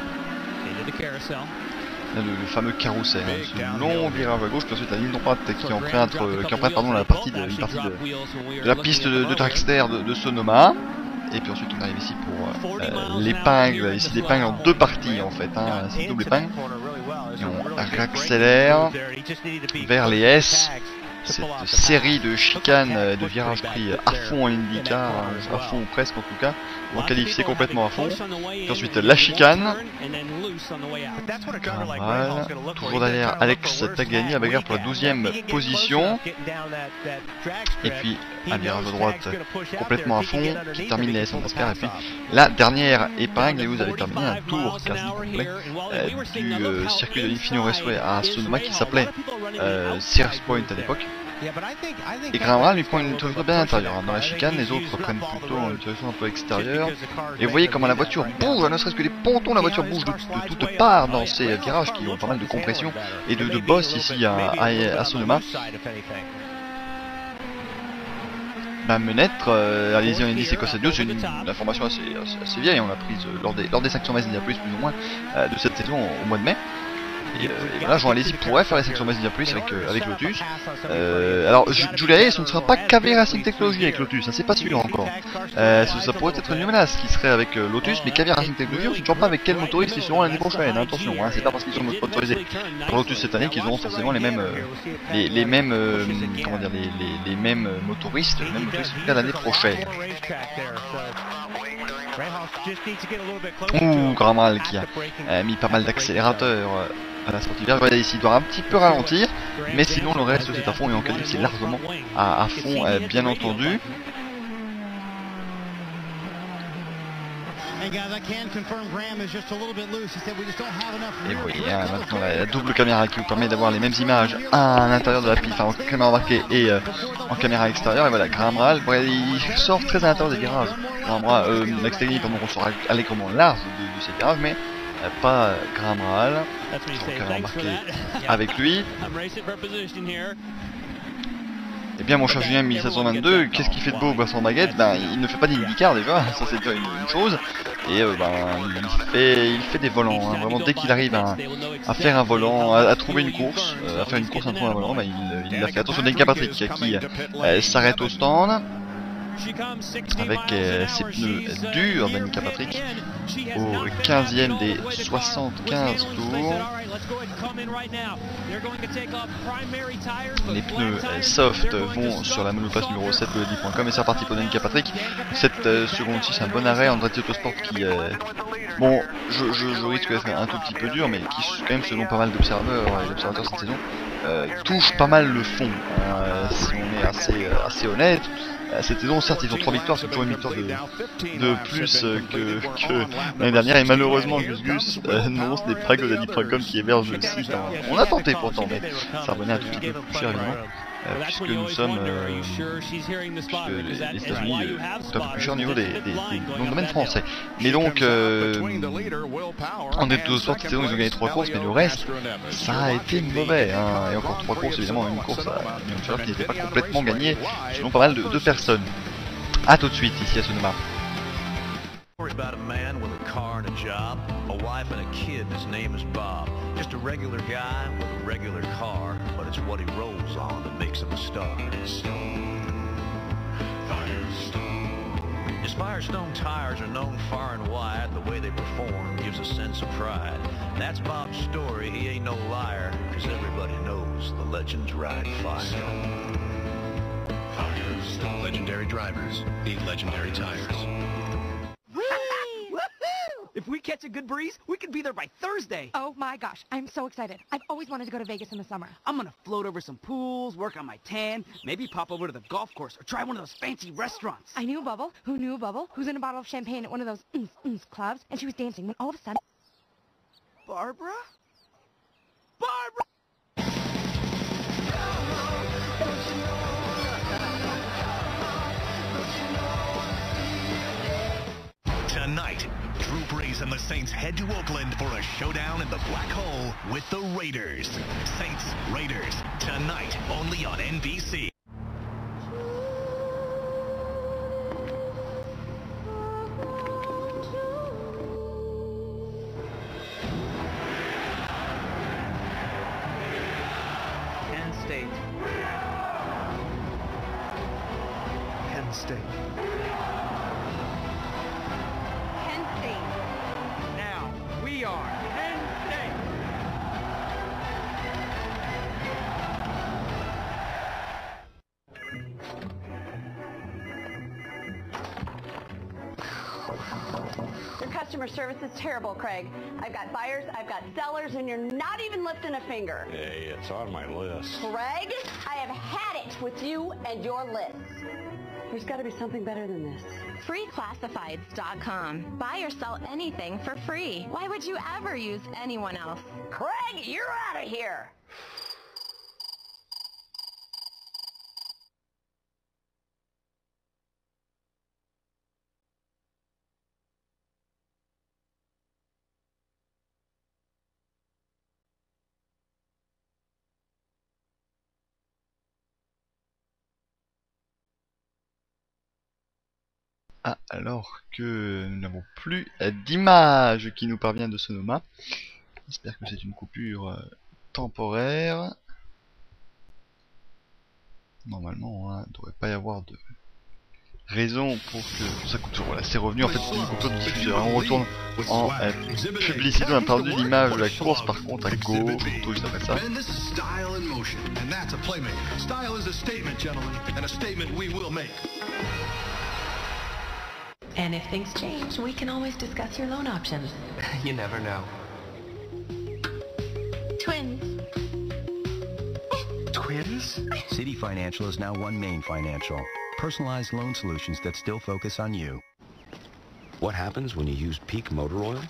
Là, le fameux carrousel, hein, ce long virage à gauche, puis ensuite la ligne droite qui emprunte la partie de la piste de dragster de Sonoma. Et puis ensuite on arrive ici pour l'épingle, ici l'épingle en deux parties en fait, hein, c'est double épingle. Et on accélère vers les S, cette série de chicanes, de virages pris à fond en IndyCar, à fond presque en tout cas, on qualifié complètement à fond. Puis ensuite la chicane, toujours derrière Alex Tagliani, à bagarre pour la 12e position. Et puis un virage à droite complètement à fond qui termine les S en espère. Et puis la dernière épingle, et vous avez terminé un tour quasi complet du circuit de l'Infinio Raceway à Sonoma qui s'appelait Sears Point à l'époque. Et Graham Rahal lui prend une trajectoire bien intérieure, hein. Dans la chicane, les autres prennent plutôt une trajectoire un peu extérieure. Et vous voyez comment la voiture bouge, ne serait-ce que les pontons, la voiture bouge de toutes parts dans ces virages qui ont pas mal de compression et de boss ici à Sonoma. La menette, Alési en Indy c'est quoi cette news? C'est une information assez vieille, on l'a prise lors des 500 miles d'Indianapolis plus ou moins de cette saison au mois de mai. Et voilà, Jean Alési pourrait faire les 500 miles d'Indianapolis avec Lotus. Alors Julia Hayes, ce ne sera pas KV Racing Technology avec Lotus, hein, c'est pas sûr encore. Ça pourrait être une menace qui serait avec Lotus, mais KV Racing Technology, on ne sait toujours pas avec quel motoriste ils seront l'année prochaine, hein, attention, hein, c'est pas parce qu'ils sont motorisés pour Lotus cette année qu'ils auront forcément les mêmes motoristes, les mêmes motoristes l'année prochaine. Ouh, Graham Rahal qui a mis pas mal d'accélérateurs à la sortie verte. Regardez ici, il doit un petit peu ralentir, mais sinon le reste c'est à fond et en qualif c'est largement à fond, bien entendu. Et vous voyez hein, maintenant la double caméra qui vous permet d'avoir les mêmes images à l'intérieur de la piste, enfin en caméra embarquée et en caméra extérieure. Et voilà, Graham Rahal, il sort très à l'intérieur des virages. Max Tagliani, pardon, ressort allègrement large de ces virages, mais pas Graham Rahal. En caméra embarquée avec lui. Eh bien mon cher Julien 1722, qu'est-ce qu'il fait de beau Vincent Baguette? Ben il ne fait pas d'IndyCar déjà, ça c'est déjà une chose. Et il fait des volants, hein. Vraiment dès qu'il arrive à faire un volant, à trouver une course, à faire une course, à trouver un volant, ben, il l'a fait. Attention Danica Patrick qui s'arrête au stand. Avec ses pneus durs, Danica Patrick, au 15e des 75 tours. Les pneus soft vont sur la monoplace numéro 7 de Ledi.com et c'est reparti pour Danica Patrick. 7 secondes 6, un bon arrêt. Andretti Autosport qui, bon, je risque d'être un tout petit peu dur, mais qui quand même selon pas mal d'observateurs cette saison, touche pas mal le fond, si on est assez honnête. Cette saison, certes, ils ont 3 victoires, c'est toujours une victoire de plus que l'année dernière. Et malheureusement, Gus non, ce n'est pas Godaddy.com qui héberge le site. On a tenté pourtant, mais ça revenait un tout petit peu plus cher, évidemment. Puisque nous sommes, puisque les États-Unis coûtent un peu plus cher au niveau des noms de domaine français. Mais donc, en Autosport cette saison, ils ont gagné 3 courses, mais le reste, ça a été mauvais. Hein. Et encore 3 courses, évidemment, une course à qui n'était pas complètement gagnée, selon pas mal de personnes. A tout de suite ici à Sonoma. Story about a man with a car and a job, a wife and a kid, and his name is Bob. Just a regular guy with a regular car, but it's what he rolls on that makes him a star. His Firestone tires are known far and wide. The way they perform gives a sense of pride. That's Bob's story, he ain't no liar, cause everybody knows the legends ride Firestone. Legendary drivers need legendary tires. If we catch a good breeze, we could be there by Thursday. Oh my gosh, I'm so excited. I've always wanted to go to Vegas in the summer. I'm gonna float over some pools, work on my tan, maybe pop over to the golf course or try one of those fancy restaurants. I knew a Bubble who knew a Bubble who's in a bottle of champagne at one of those clubs, and she was dancing when all of a sudden... Barbara? Barbara! Tonight, Drew Brees and the Saints head to Oakland for a showdown in the Black Hole with the Raiders. Saints, Raiders, tonight only on NBC. Penn State. Penn State. Now, we are Penn State. Your customer service is terrible, Craig. I've got buyers, I've got sellers, and you're not even lifting a finger. Hey, it's on my list. Craig, I have had it with you and your lists. There's got to be something better than this. FreeClassifieds.com. Buy or sell anything for free. Why would you ever use anyone else? Craig, you're out of here. Ah, alors que nous n'avons plus d'image qui nous parvient de Sonoma. J'espère que c'est une coupure temporaire. Normalement, il ne devrait pas y avoir de raison pour que ça coupe. Voilà, c'est revenu. En fait, c'est une coupure de diffuseur. On retourne en publicité. On a perdu l'image de la course, par contre, à gauche, tout juste après ça. Style in motion, and that's a playmaker. Style is a statement, gentlemen, and a statement we will make. And if things change, we can always discuss your loan options. You never know. Twins. Twins? City Financial is now One Main Financial. Personalized loan solutions that still focus on you. What happens when you use Peak Motor Oil?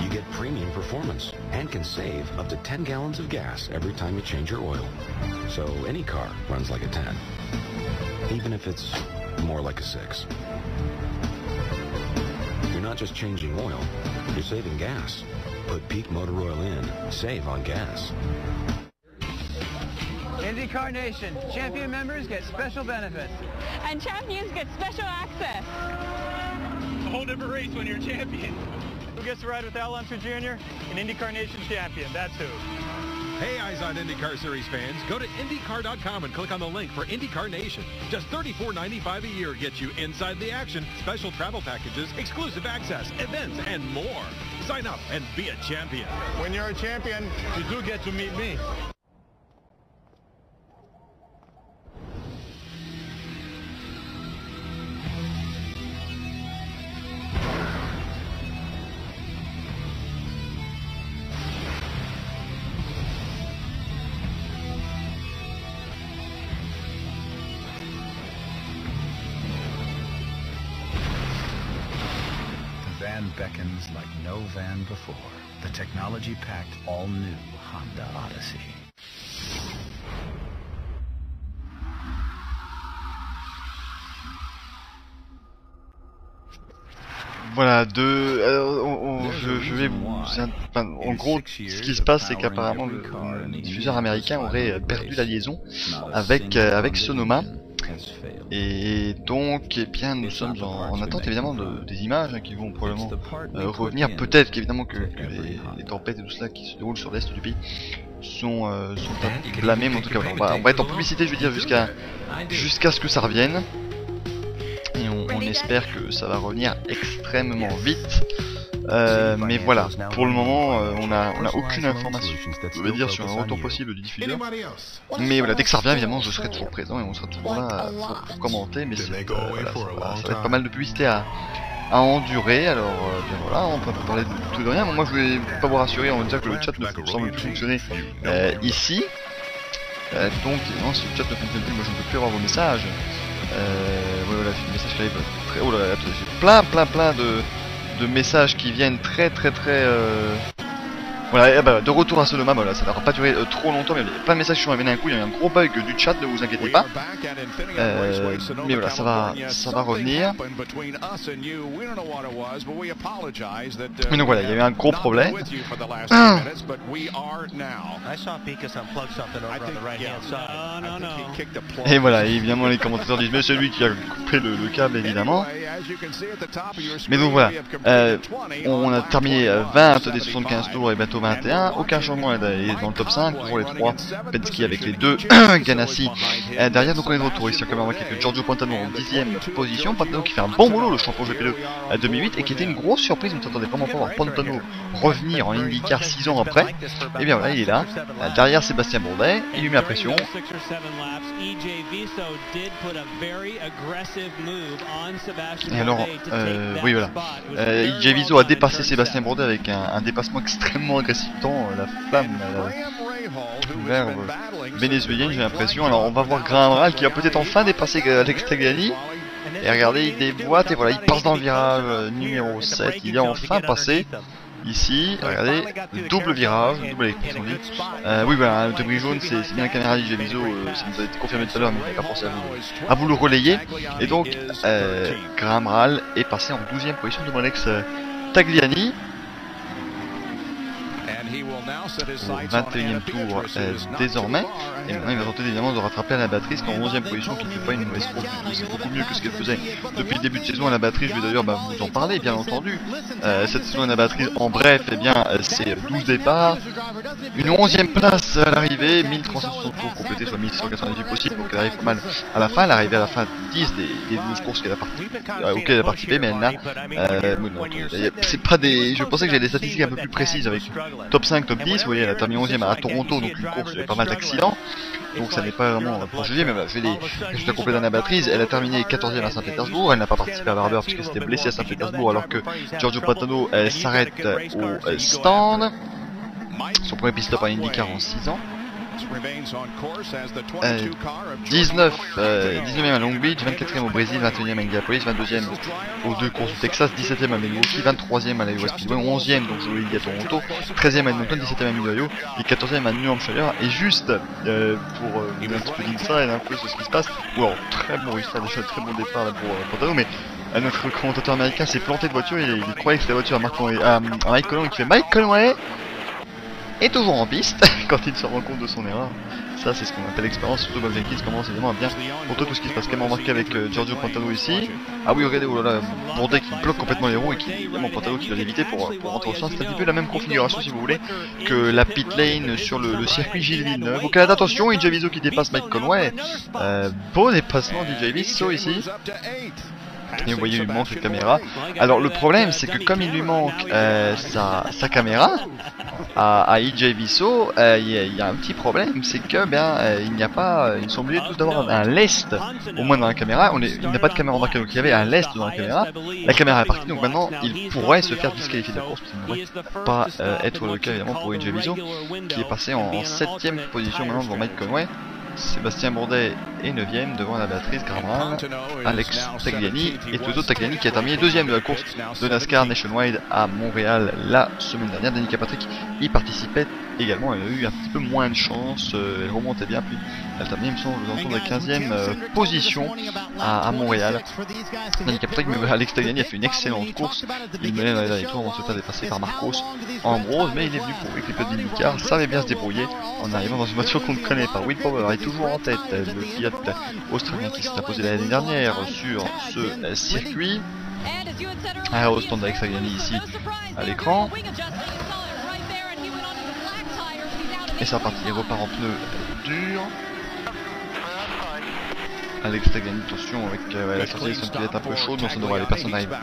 You get premium performance and can save up to 10 gallons of gas every time you change your oil. So any car runs like a 10, even if it's more like a 6. You're not just changing oil, you're saving gas. Put Peak Motor Oil in, save on gas. IndyCar Nation, champion members get special benefits. And champions get special access. It's a whole different race when you're a champion. Who gets to ride with Al Unser Jr.? An IndyCar Nation champion, that's who. Hey, Eyes on IndyCar Series fans, go to IndyCar.com and click on the link for IndyCar Nation. Just $34.95 a year gets you inside the action, special travel packages, exclusive access, events, and more. Sign up and be a champion. When you're a champion, you do get to meet me. The van beckons like no van before. The technology-packed, all-new Honda Odyssey. Voilà, je je vais vous... Enfin, en gros, ce qui se passe, c'est qu'apparemment le diffuseur américain aurait perdu la liaison avec, avec Sonoma. Et donc, eh bien, nous sommes en attente évidemment des images qui vont probablement revenir. Peut-être qu'évidemment que les tempêtes et tout cela qui se déroulent sur l'est du pays sont à blâmer, mais en tout cas, voilà, on va être en publicité, je veux dire, jusqu'à ce que ça revienne. Et on espère que ça va revenir extrêmement vite. Mais voilà, pour le moment, on n'a aucune information, je veux dire, sur un retour possible du diffuseur. Mais voilà, dès que ça revient, évidemment, je serai toujours présent et on sera toujours là pour commenter. Mais voilà, ça va être pas mal de publicité à endurer. Alors, bien voilà, on peut pas parler de tout et de rien. Moi, je voulais pas vous rassurer, on va dire que le chat ne semble plus fonctionner ici. Donc, évidemment, si le chat ne fonctionne plus, moi je ne peux plus avoir vos messages. Voilà, le message qui arrive très... Oh là là, j'ai plein de messages qui viennent très voilà, de retour à Sonoma, voilà, ça n'aura pas duré trop longtemps, mais il y a plein de messages qui sont arrivés d'un coup, il y a eu un gros bug du chat, ne vous inquiétez pas. Mais voilà, ça va revenir. Mais donc voilà, il y a eu un gros problème. Et voilà, évidemment les commentateurs disent mais c'est lui qui a coupé le câble évidemment. Mais donc voilà, on a terminé 20 des 75 tours et bateau 21, aucun changement est dans le top 5, toujours les 3 Penske avec les 2 Ganassi derrière, donc on est de retour ici, on peut remarquer que Giorgio Pantano en 10ème position, Pantano qui fait un bon boulot, le champion GP2 à 2008 et qui était une grosse surprise, on ne s'attendait vraiment pas à voir Pantano revenir en IndyCar 6 ans après, et bien voilà, il est là, derrière Sébastien Bourdet, il lui met la pression. Et alors, oui voilà, EJ Viso a dépassé Sébastien Bourdet avec un dépassement extrêmement agressif dans la flamme verbe vénézuélienne, j'ai l'impression. Alors on va voir Graham Rahal qui va peut-être enfin dépasser Alex Tagliani. Et regardez, il déboîte et voilà, il passe dans le virage numéro 7, il est enfin passé. Ici, regardez, double virage, double électrique on dit. Oui voilà, le débris jaune c'est bien la caméra d'EJ Viso, ça nous a été confirmé tout à l'heure mais il n'a pas pensé à vous le relayer. Et donc, Graham Rahal est passé en 12ème position de Alex Tagliani. Au 21ème tour désormais, et maintenant il va tenter évidemment de rattraper à la batterie, ce qu'en 11ème position qui ne fait pas une mauvaise course, c'est beaucoup mieux que ce qu'elle faisait depuis le début de saison à la batterie. Je vais d'ailleurs vous en parler bien entendu. Cette saison à la batterie en bref, et bien c'est 12 départs, une 11ème place à l'arrivée, 1360 tours complétés, soit 1198 possible, donc elle arrive pas mal à la fin, elle est arrivée à la fin 10 des 12 courses auxquelles elle a participé, mais elle n'a c'est pas des... Je pensais que j'avais des statistiques un peu plus précises avec top 5, top 10, vous voyez elle a terminé 11ème à Toronto, donc une course avec pas mal d'accidents, donc ça n'est pas vraiment pour juger, mais voilà, je vais les résultats complets dans la batterie. Elle a terminé 14ème à Saint-Pétersbourg, elle n'a pas participé à Barber puisqu'elle s'était blessée à Saint-Pétersbourg, alors que Giorgio Pantano s'arrête au stand, son premier pit stop à IndyCar en 6 ans. 19ème à Long Beach, 24ème au Brésil, 21ème à Indianapolis, 22ème aux 2 courses du Texas, 17ème à Milwaukee, 23ème à la US Speedway, 11ème donc je vous l'ai dit à Toronto, 13ème à Edmonton, 17ème à Mid-Ohio et 14ème à New Hampshire. Et juste pour vous donner un petit peu d'inside un peu sur ce qui se passe, wow, très bon restart, déjà très bon départ là pour Pantano, mais notre commentateur américain s'est planté de voiture, il croyait que c'était la voiture à Mike Conway, qui fait Mike Conway est toujours en piste quand il se rend compte de son erreur. Ça c'est ce qu'on appelle l'expérience, surtout Bob Jenkins commence évidemment à bien montrer tout ce qui se passe. Quand même remarqué avec Giorgio Pantano ici. Ah oui regardez, oh là là, Bourdet qui bloque complètement les roues et qui évidemment Pantano qui doit l'éviter pour rentrer au centre. C'est un petit peu la même configuration si vous voulez que la pit lane sur le circuit Gilles Villeneuve. Donc attention, EJ Viso qui dépasse Mike Conway. Beau dépassement d'EJ Viso ici. Et vous voyez, il lui manque la caméra. Alors le problème c'est que comme il lui manque sa caméra à EJ Viso, il y a un petit problème, c'est que il n'y a pas, ils sont obligés tous d'avoir un lest au moins dans la caméra. Il n'y a pas de caméra embarquée, donc il y avait un lest dans la caméra est partie, donc maintenant il pourrait se faire disqualifier de la course, ça ne devrait pas être le cas évidemment pour EJ Viso qui est passé en 7ème position maintenant devant Mike Conway. Sébastien Bourdet et 9ème devant la Béatrice Graham, Alex Tagliani et Toto Tagliani qui a terminé 2ème de la course de NASCAR Nationwide à Montréal la semaine dernière. Danica Patrick y participait également, elle a eu un petit peu moins de chance, elle remontait bien, puis elle terminait, il me semble, aux alentours de la 15ème position à Montréal. Danica Patrick, mais Alex Tagliani a fait une excellente course, il menait dans les derniers tours, on se fait dépasser par Marcos Ambrose, mais il est venu prouver que les pilotes d'IndyCar savaient bien se débrouiller en arrivant dans une voiture qu'on ne connaît pas. Will Power est toujours en tête, le pilote australien qui s'est imposé l'année dernière sur ce circuit. Au stand d'Alex Tagliani ici à l'écran. Et c'est reparti, il repart en pneu dur. Alex Tagliani, attention avec la sortie de son pilote un peu chaude, donc ça devrait aller, personne n'arrive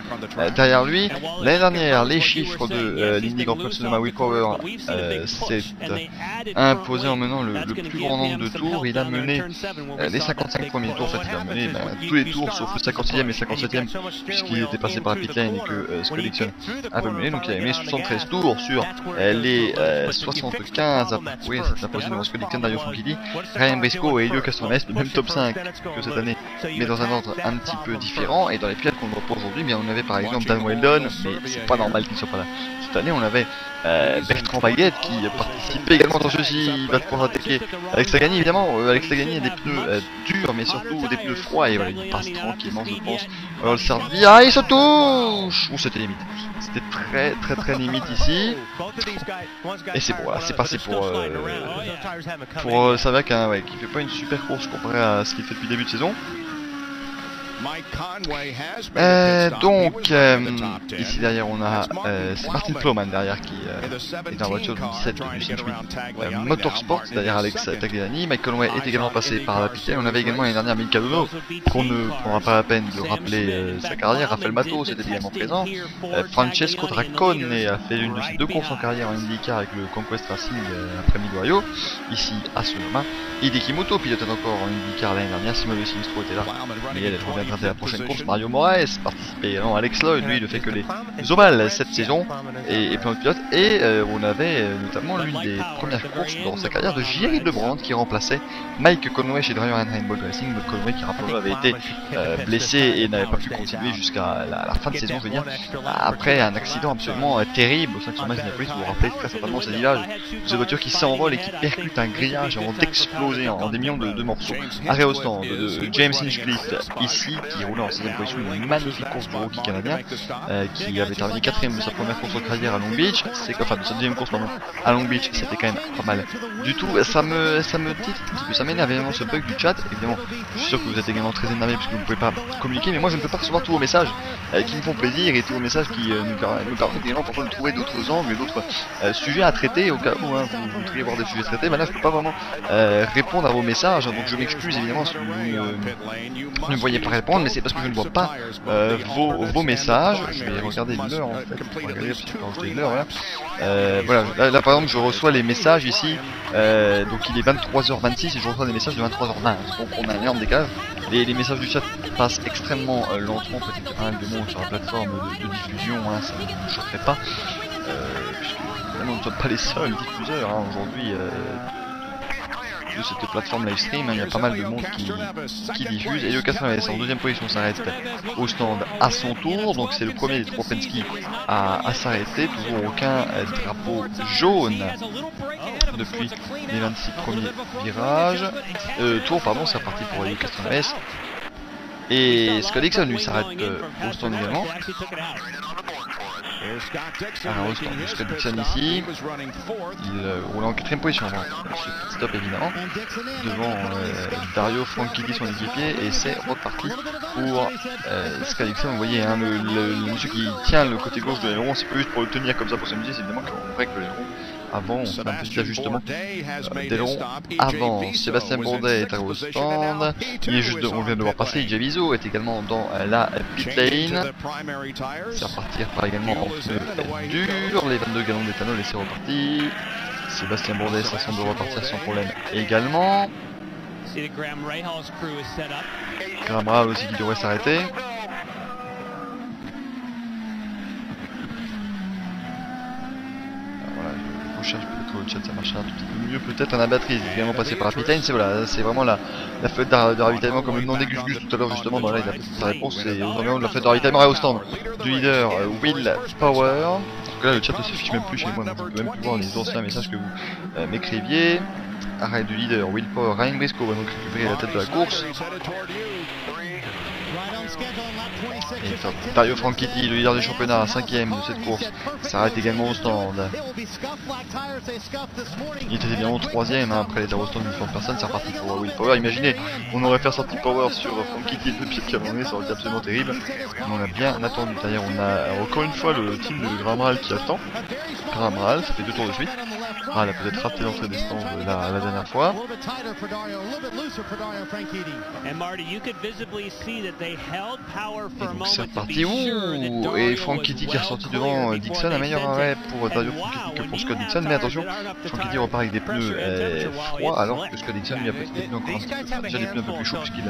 derrière lui. L'année dernière, les chiffres de l'Indy Grand Prix Sonoma, Will Power s'est imposé en menant le plus grand nombre de tours. Il a mené les 55 premiers tours, en fait il a mené tous les tours sauf le 56e et 57e puisqu'il était passé par la pit lane et que Scott Dixon a pas mené, donc il a mené 73 tours sur les 75 à parcourir. C'est imposé devant Scott Dixon, Dario Franchitti, Ryan Briscoe et Helio Castroneves, le même top 5 que cette année, mais dans un ordre un petit peu différent. Et dans les pilotes qu'on voit aujourd'hui, bien on avait par exemple Dan Weldon, mais c'est pas normal qu'il ne soit pas là. Cette année on avait Bertrand Baguette qui participait également dans ceci, il va pouvoir attaquer Alex Tagliani. Évidemment Alex Tagliani a des pneus durs mais surtout des pneus froids et voilà, il passe tranquillement je pense. Alors le service, ah il se touche. Ouh, c'était limite, c'était très limite ici. Et c'est bon, voilà, c'est passé pour Savac hein, ouais, qui fait pas une super course comparé à ce qu'il fait depuis le début de saison. Donc ici derrière on a c'est Martin Plowman derrière qui est en voiture du 17 du circuit Motorsport derrière Alex Tagliani. Mike Conway est également passé par la pit lane. On avait également l'année dernière Milka Dono qu'on ne prendra pas la peine de rappeler sa carrière. Raphaël Matos était également présent. Francesco Dracone a fait une de ses 2 courses en carrière en IndyCar avec le Conquest Racing après Midway ici à Sonoma. Hideki Muto pilotait encore en IndyCar l'année dernière. Simone de Sinistro était là mais elle revient à la prochaine course. Mario Moraes participait également. Alex Lloyd, lui, il ne fait que les ovales cette saison et plein de pilotes. Et on avait notamment l'une des premières courses dans sa carrière de Jerry Lebrand qui remplaçait Mike Conway chez Driver Handball Racing. Mike Conway qui, rappelons-le, avait été blessé et n'avait pas pu continuer jusqu'à la fin de saison, je veux dire, après un accident absolument terrible au sein de son match d'Indianapolis. Vous vous rappelez très certainement ces images, ces voitures qui s'envolent et qui percutent un grillage avant d'exploser en des millions de morceaux. Arrêt au stand de James Hinchcliffe ici qui roulait en 6ème position, une magnifique course du rookie canadien qui avait terminé 4ème de sa première course en carrière à Long Beach. C'est enfin de sa deuxième course pardon, à Long Beach, c'était quand même pas mal du tout. Ça me titre un petit peu, ça m'énerve évidemment ce bug du chat. Évidemment, je suis sûr que vous êtes également très énervé puisque vous ne pouvez pas communiquer, mais moi je ne peux pas recevoir tous vos messages qui me font plaisir et tous vos messages qui nous permettent également parfois de trouver d'autres angles et d'autres sujets à traiter au cas où vous voudriez voir des sujets traités. Là je peux pas vraiment répondre à vos messages, donc je m'excuse évidemment si vous ne voyez pas répondre, mais c'est parce que je ne vois pas vos messages. Je vais regarder l'heure en fait. Voilà, là par exemple je reçois les messages ici, donc il est 23h26 et je reçois des messages de 23h20, donc on a un énorme décalage. Les messages du chat passent extrêmement lentement, peut-être qu'il y a pas mal de monde sur la plateforme de diffusion, ça ne me choquerait pas, puisque évidemment nous ne sommes pas les seuls diffuseurs aujourd'hui de cette plateforme livestream, il y a pas mal de monde qui diffuse. Et le 90 en 2ème position s'arrête au stand à son tour, donc c'est le premier des 3 Penske à s'arrêter, toujours aucun drapeau jaune depuis les 26 premiers virages, tours pardon, c'est reparti pour Helio Castroneves. Et Scott Dixon lui s'arrête au stand également. Alors au stand de Scott Dixon ici, il roule en 4ème position avant ce stop évidemment, devant Dario Franchitti son équipier, et c'est reparti pour Scott Dixon. Vous voyez le monsieur qui tient le côté gauche de l'aileron, c'est pas juste pour le tenir comme ça pour s'amuser, c'est évidemment qu'on règle l'aileron avant, on fait un petit ajustement d'aileron avant. Sébastien Bourdet est au stand, il est juste on vient de voir passer. Javiso est également dans la pit lane, c'est repartir par également en pneu dur, les 22 gallons d'éthanol et c'est reparti. Sébastien Bourdet ça semble repartir sans problème également. Graham Rahal aussi qui devrait s'arrêter. recherche, peut-être que le chat ça marchera un tout petit peu mieux, peut-être. La batterie est également passée par Rapidine, c'est voilà, c'est vraiment la fête de ravitaillement comme le nom des Gus Gus tout à l'heure justement, bah là il a fait sa réponse, c'est vraiment la fête de ravitaillement au stand du leader Will Power. Donc là le chat ne s'affiche même plus chez moi, donc vous pouvez même plus voir les anciens messages que vous m'écriviez. Arrêt du leader Will Power, Ryan Briscoe va donc récupérer la tête de la course. Et Dario Franchitti, le leader du championnat, 5ème de cette course, s'arrête également au stand. Il était évidemment 3ème hein, après les arrêts au stand de différentes personnes, c'est reparti pour Will Power. Imaginez, on aurait fait sortir Power sur Franchitti de pied qui abandonné, ça aurait été absolument terrible. Mais on a bien attendu. D'ailleurs, on a encore une fois le team de Graham qui attend. Graham, ça fait 2 tours de suite. Ah, elle a peut-être raté l'entrée des stands la dernière fois. Et donc c'est reparti. Ouh, et Franchitti qui est ressorti devant Dixon, un meilleur arrêt pour Dario Franchitti que pour Scott Dixon. Mais attention, Franchitti repart avec des pneus froids alors que Scott Dixon lui a peut-être des pneus encore déjà des pneus un peu plus chauds puisqu'il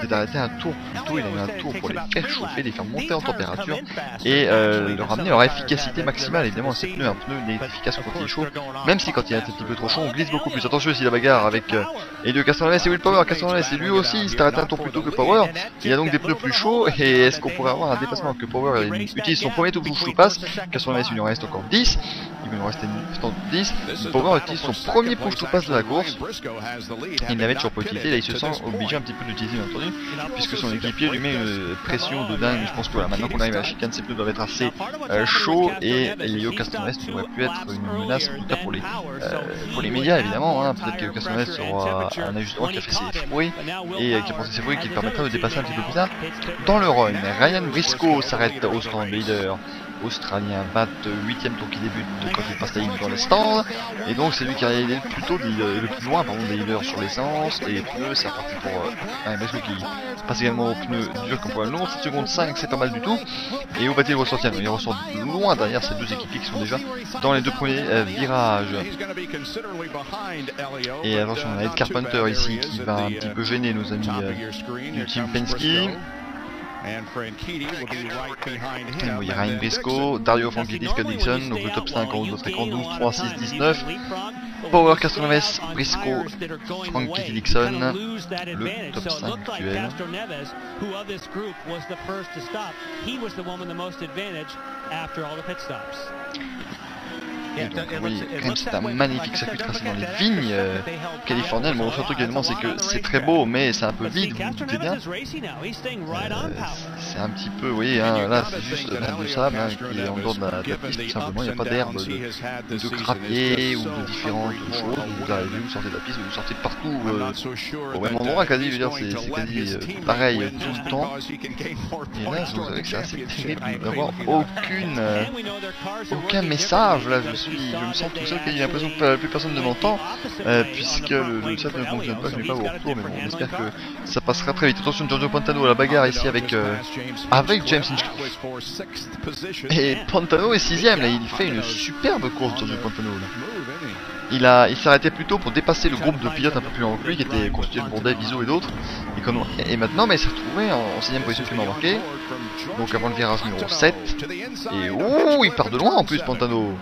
s'est arrêté un tour plus tôt. Il a eu un tour pour les faire chauffer, les faire monter en température et le ramener à leur efficacité maximale. Évidemment, ces pneus, un pneu n'est efficace quand il est chaud, même si quand il est un petit peu trop chaud on glisse beaucoup plus. Attention ici la bagarre avec Elio Castroneves et Will Power. Castroneves et lui aussi il s'est arrêté un tour plus tôt que Power. Il y a donc des pneus plus chauds et est-ce qu'on pourrait avoir un dépassement que Power utilise son premier tour de passe. Castroneves il lui en reste encore 10. Il va nous rester 10. Power utilise son premier push to pass de la course. Il n'avait toujours pas utilisé, là il se sent obligé un petit peu d'utiliser bien entendu puisque son équipier lui met une pression de dingue. Je pense que voilà, maintenant qu'on arrive à la chicane, ses pneus doivent être assez chauds et Elio Castroneves n'aurait pu être une menace en tout cas pour les médias évidemment hein. Peut-être que Castroneves aura un ajustement qui a fait ses fruits et qui a pensé ses fruits qui permettra de dépasser un petit peu plus tard dans le run. Ryan Briscoe s'arrête au stand leader australien, 28ème tour qui débute quand il passe la ligne dans les stands et donc c'est lui qui a aidé le plus loin des leaders sur l'essence et les pneus. C'est reparti pour Ryan Briscoe qui passe également aux pneus durs comme pour le long. 7 secondes 5 c'est pas mal du tout. Et où va-t-il ressortir? Il ressort loin derrière ces deux équipiers qui sont déjà dans les deux premiers virages. Et attention, on a Ed Carpenter ici qui va un petit peu gêner nos amis du team Penske. Vous voyez Ryan Briscoe, Dario Franchitti, Scott Dixon, donc le top 5 en haut de votre écran, 12, 3, 6, 19. Power, Castroneves, Briscoe, Franchitti, Dixon, le top 5 actuel. Donc, oui, quand même c'est un magnifique circuit tracé dans les vignes californiennes. Bon, surtout également c'est que c'est très beau mais c'est un peu vide, vous vous doutez bien. C'est un petit peu, vous voyez, hein, là c'est juste de sable hein, qui est en dehors de la piste tout simplement. Il n'y a pas d'herbe, de crapier ou de différentes choses. Vous arrivez, vous sortez de la piste, vous sortez de partout au même endroit quasi, je veux dire, c'est quasi pareil tout le temps. Et là vous savez que c'est assez terrible d'avoir aucun message. Là je me sens tout seul, j'ai l'impression que plus personne ne m'entend puisque le chat ne fonctionne pas, je n'ai pas vos retours, mais bon, on espère que ça passera très vite. Attention, Giorgio Pantano à la bagarre ici avec James Hinchcliffe. Et Pantano est 6ème, là il fait une superbe course, Giorgio Pantano là. Il s'arrêtait plus tôt pour dépasser le groupe de pilotes un peu plus loin que lui qui était constitué de Bourdais, Bizot et d'autres. Et maintenant il s'est retrouvé en 6ème position qui m'a marqué. Donc avant le virage numéro 7. Et ouh, il part de loin en plus Pantano.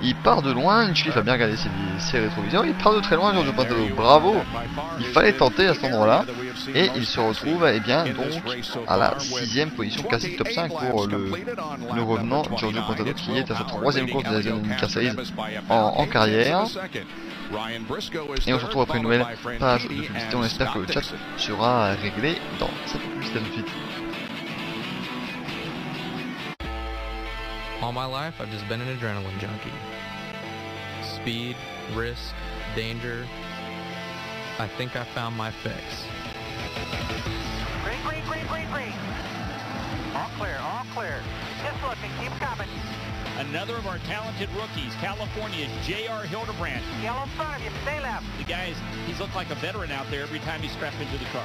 Il part de loin, Hinchcliffe a bien regardé ses rétroviseurs, il part de très loin Giorgio Pantano, bravo. Il fallait tenter à cet endroit là. Et il se retrouve eh bien, donc à la 6ème position, quasi top 5 pour le revenant Giorgio Pantano qui est à sa 3ème course de la zone IndyCar Series en carrière. Et on se retrouve après une nouvelle page de publicité, on espère que le chat sera réglé dans cette publicité tout de suite. All my life, I've just been an adrenaline junkie. Speed, risk, danger. I think I found my fix. Green. All clear. Just looking, keep coming. Another of our talented rookies, California's J.R. Hildebrand. Yellow in front of you, stay left. The guy's, he's looked like a veteran out there every time he's strapped into the car.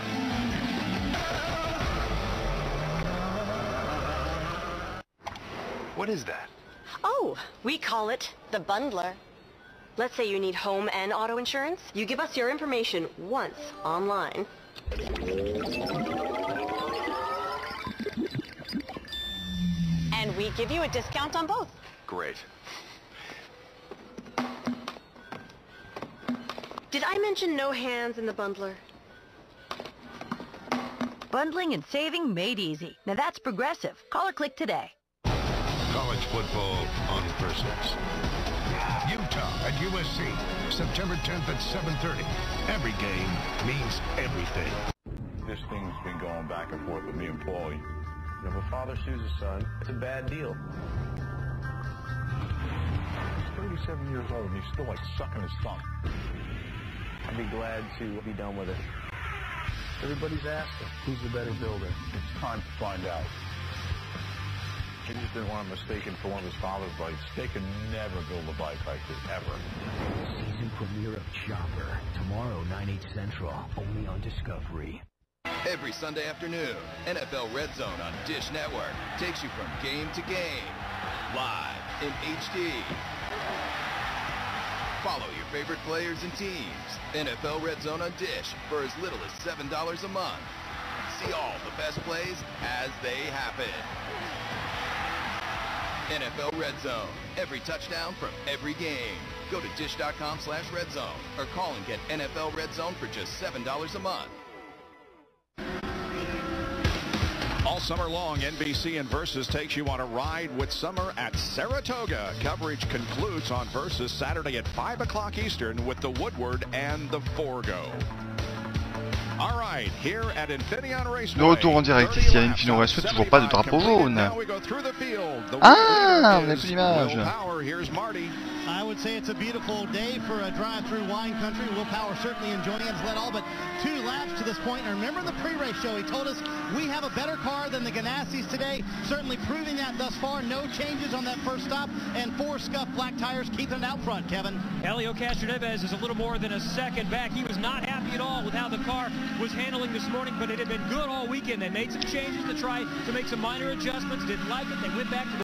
What is that? Oh, we call it the bundler. Let's say you need home and auto insurance. You give us your information once online. And we give you a discount on both. Great. Did I mention no hands in the bundler? Bundling and saving made easy. Now that's Progressive. Call or click today. College football on Versus. Utah at USC, September 10th at 7:30. Every game means everything. This thing's been going back and forth with me and Paulie. If a father sues his son, it's a bad deal. He's 37 years old and he's still like sucking his thumb. I'd be glad to be done with it. Everybody's asking, who's the better builder? It's time to find out. He just didn't want him mistaken for one of his father's bikes. They can never build a bike like this, ever. Season premiere of Chopper. Tomorrow, 9/8 Central. Only on Discovery. Every Sunday afternoon, NFL Red Zone on Dish Network takes you from game to game, live in HD. Follow your favorite players and teams. NFL Red Zone on Dish for as little as $7 a month. See all the best plays as they happen. NFL Red Zone. Every touchdown from every game. Go to dish.com/redzone or call and get NFL Red Zone for just $7 a month. All summer long, NBC and Versus takes you on a ride with summer at Saratoga. Coverage concludes on Versus Saturday at 5 o'clock Eastern with the Woodward and the Forgo. All right, here at Infineon Raceway. Le retour en direct ici à Infineon Raceway, toujours pas de drapeau jaune. Ah, on n'a plus l'image. I would say it's a beautiful day for a drive through wine country. Will Power certainly enjoying it. Has led all but 2 laps to this point. And remember the pre-race show, he told us we have a better car than the Ganassis today. Certainly proving that thus far. No changes on that first stop. And 4 scuffed black tires keeping it out front, Kevin. Helio Castroneves is a little more than a second back. He was not happy at all with how the car was handling this morning, but it had been good all weekend. They made some changes to try to make some minor adjustments. Didn't like it. They went back to the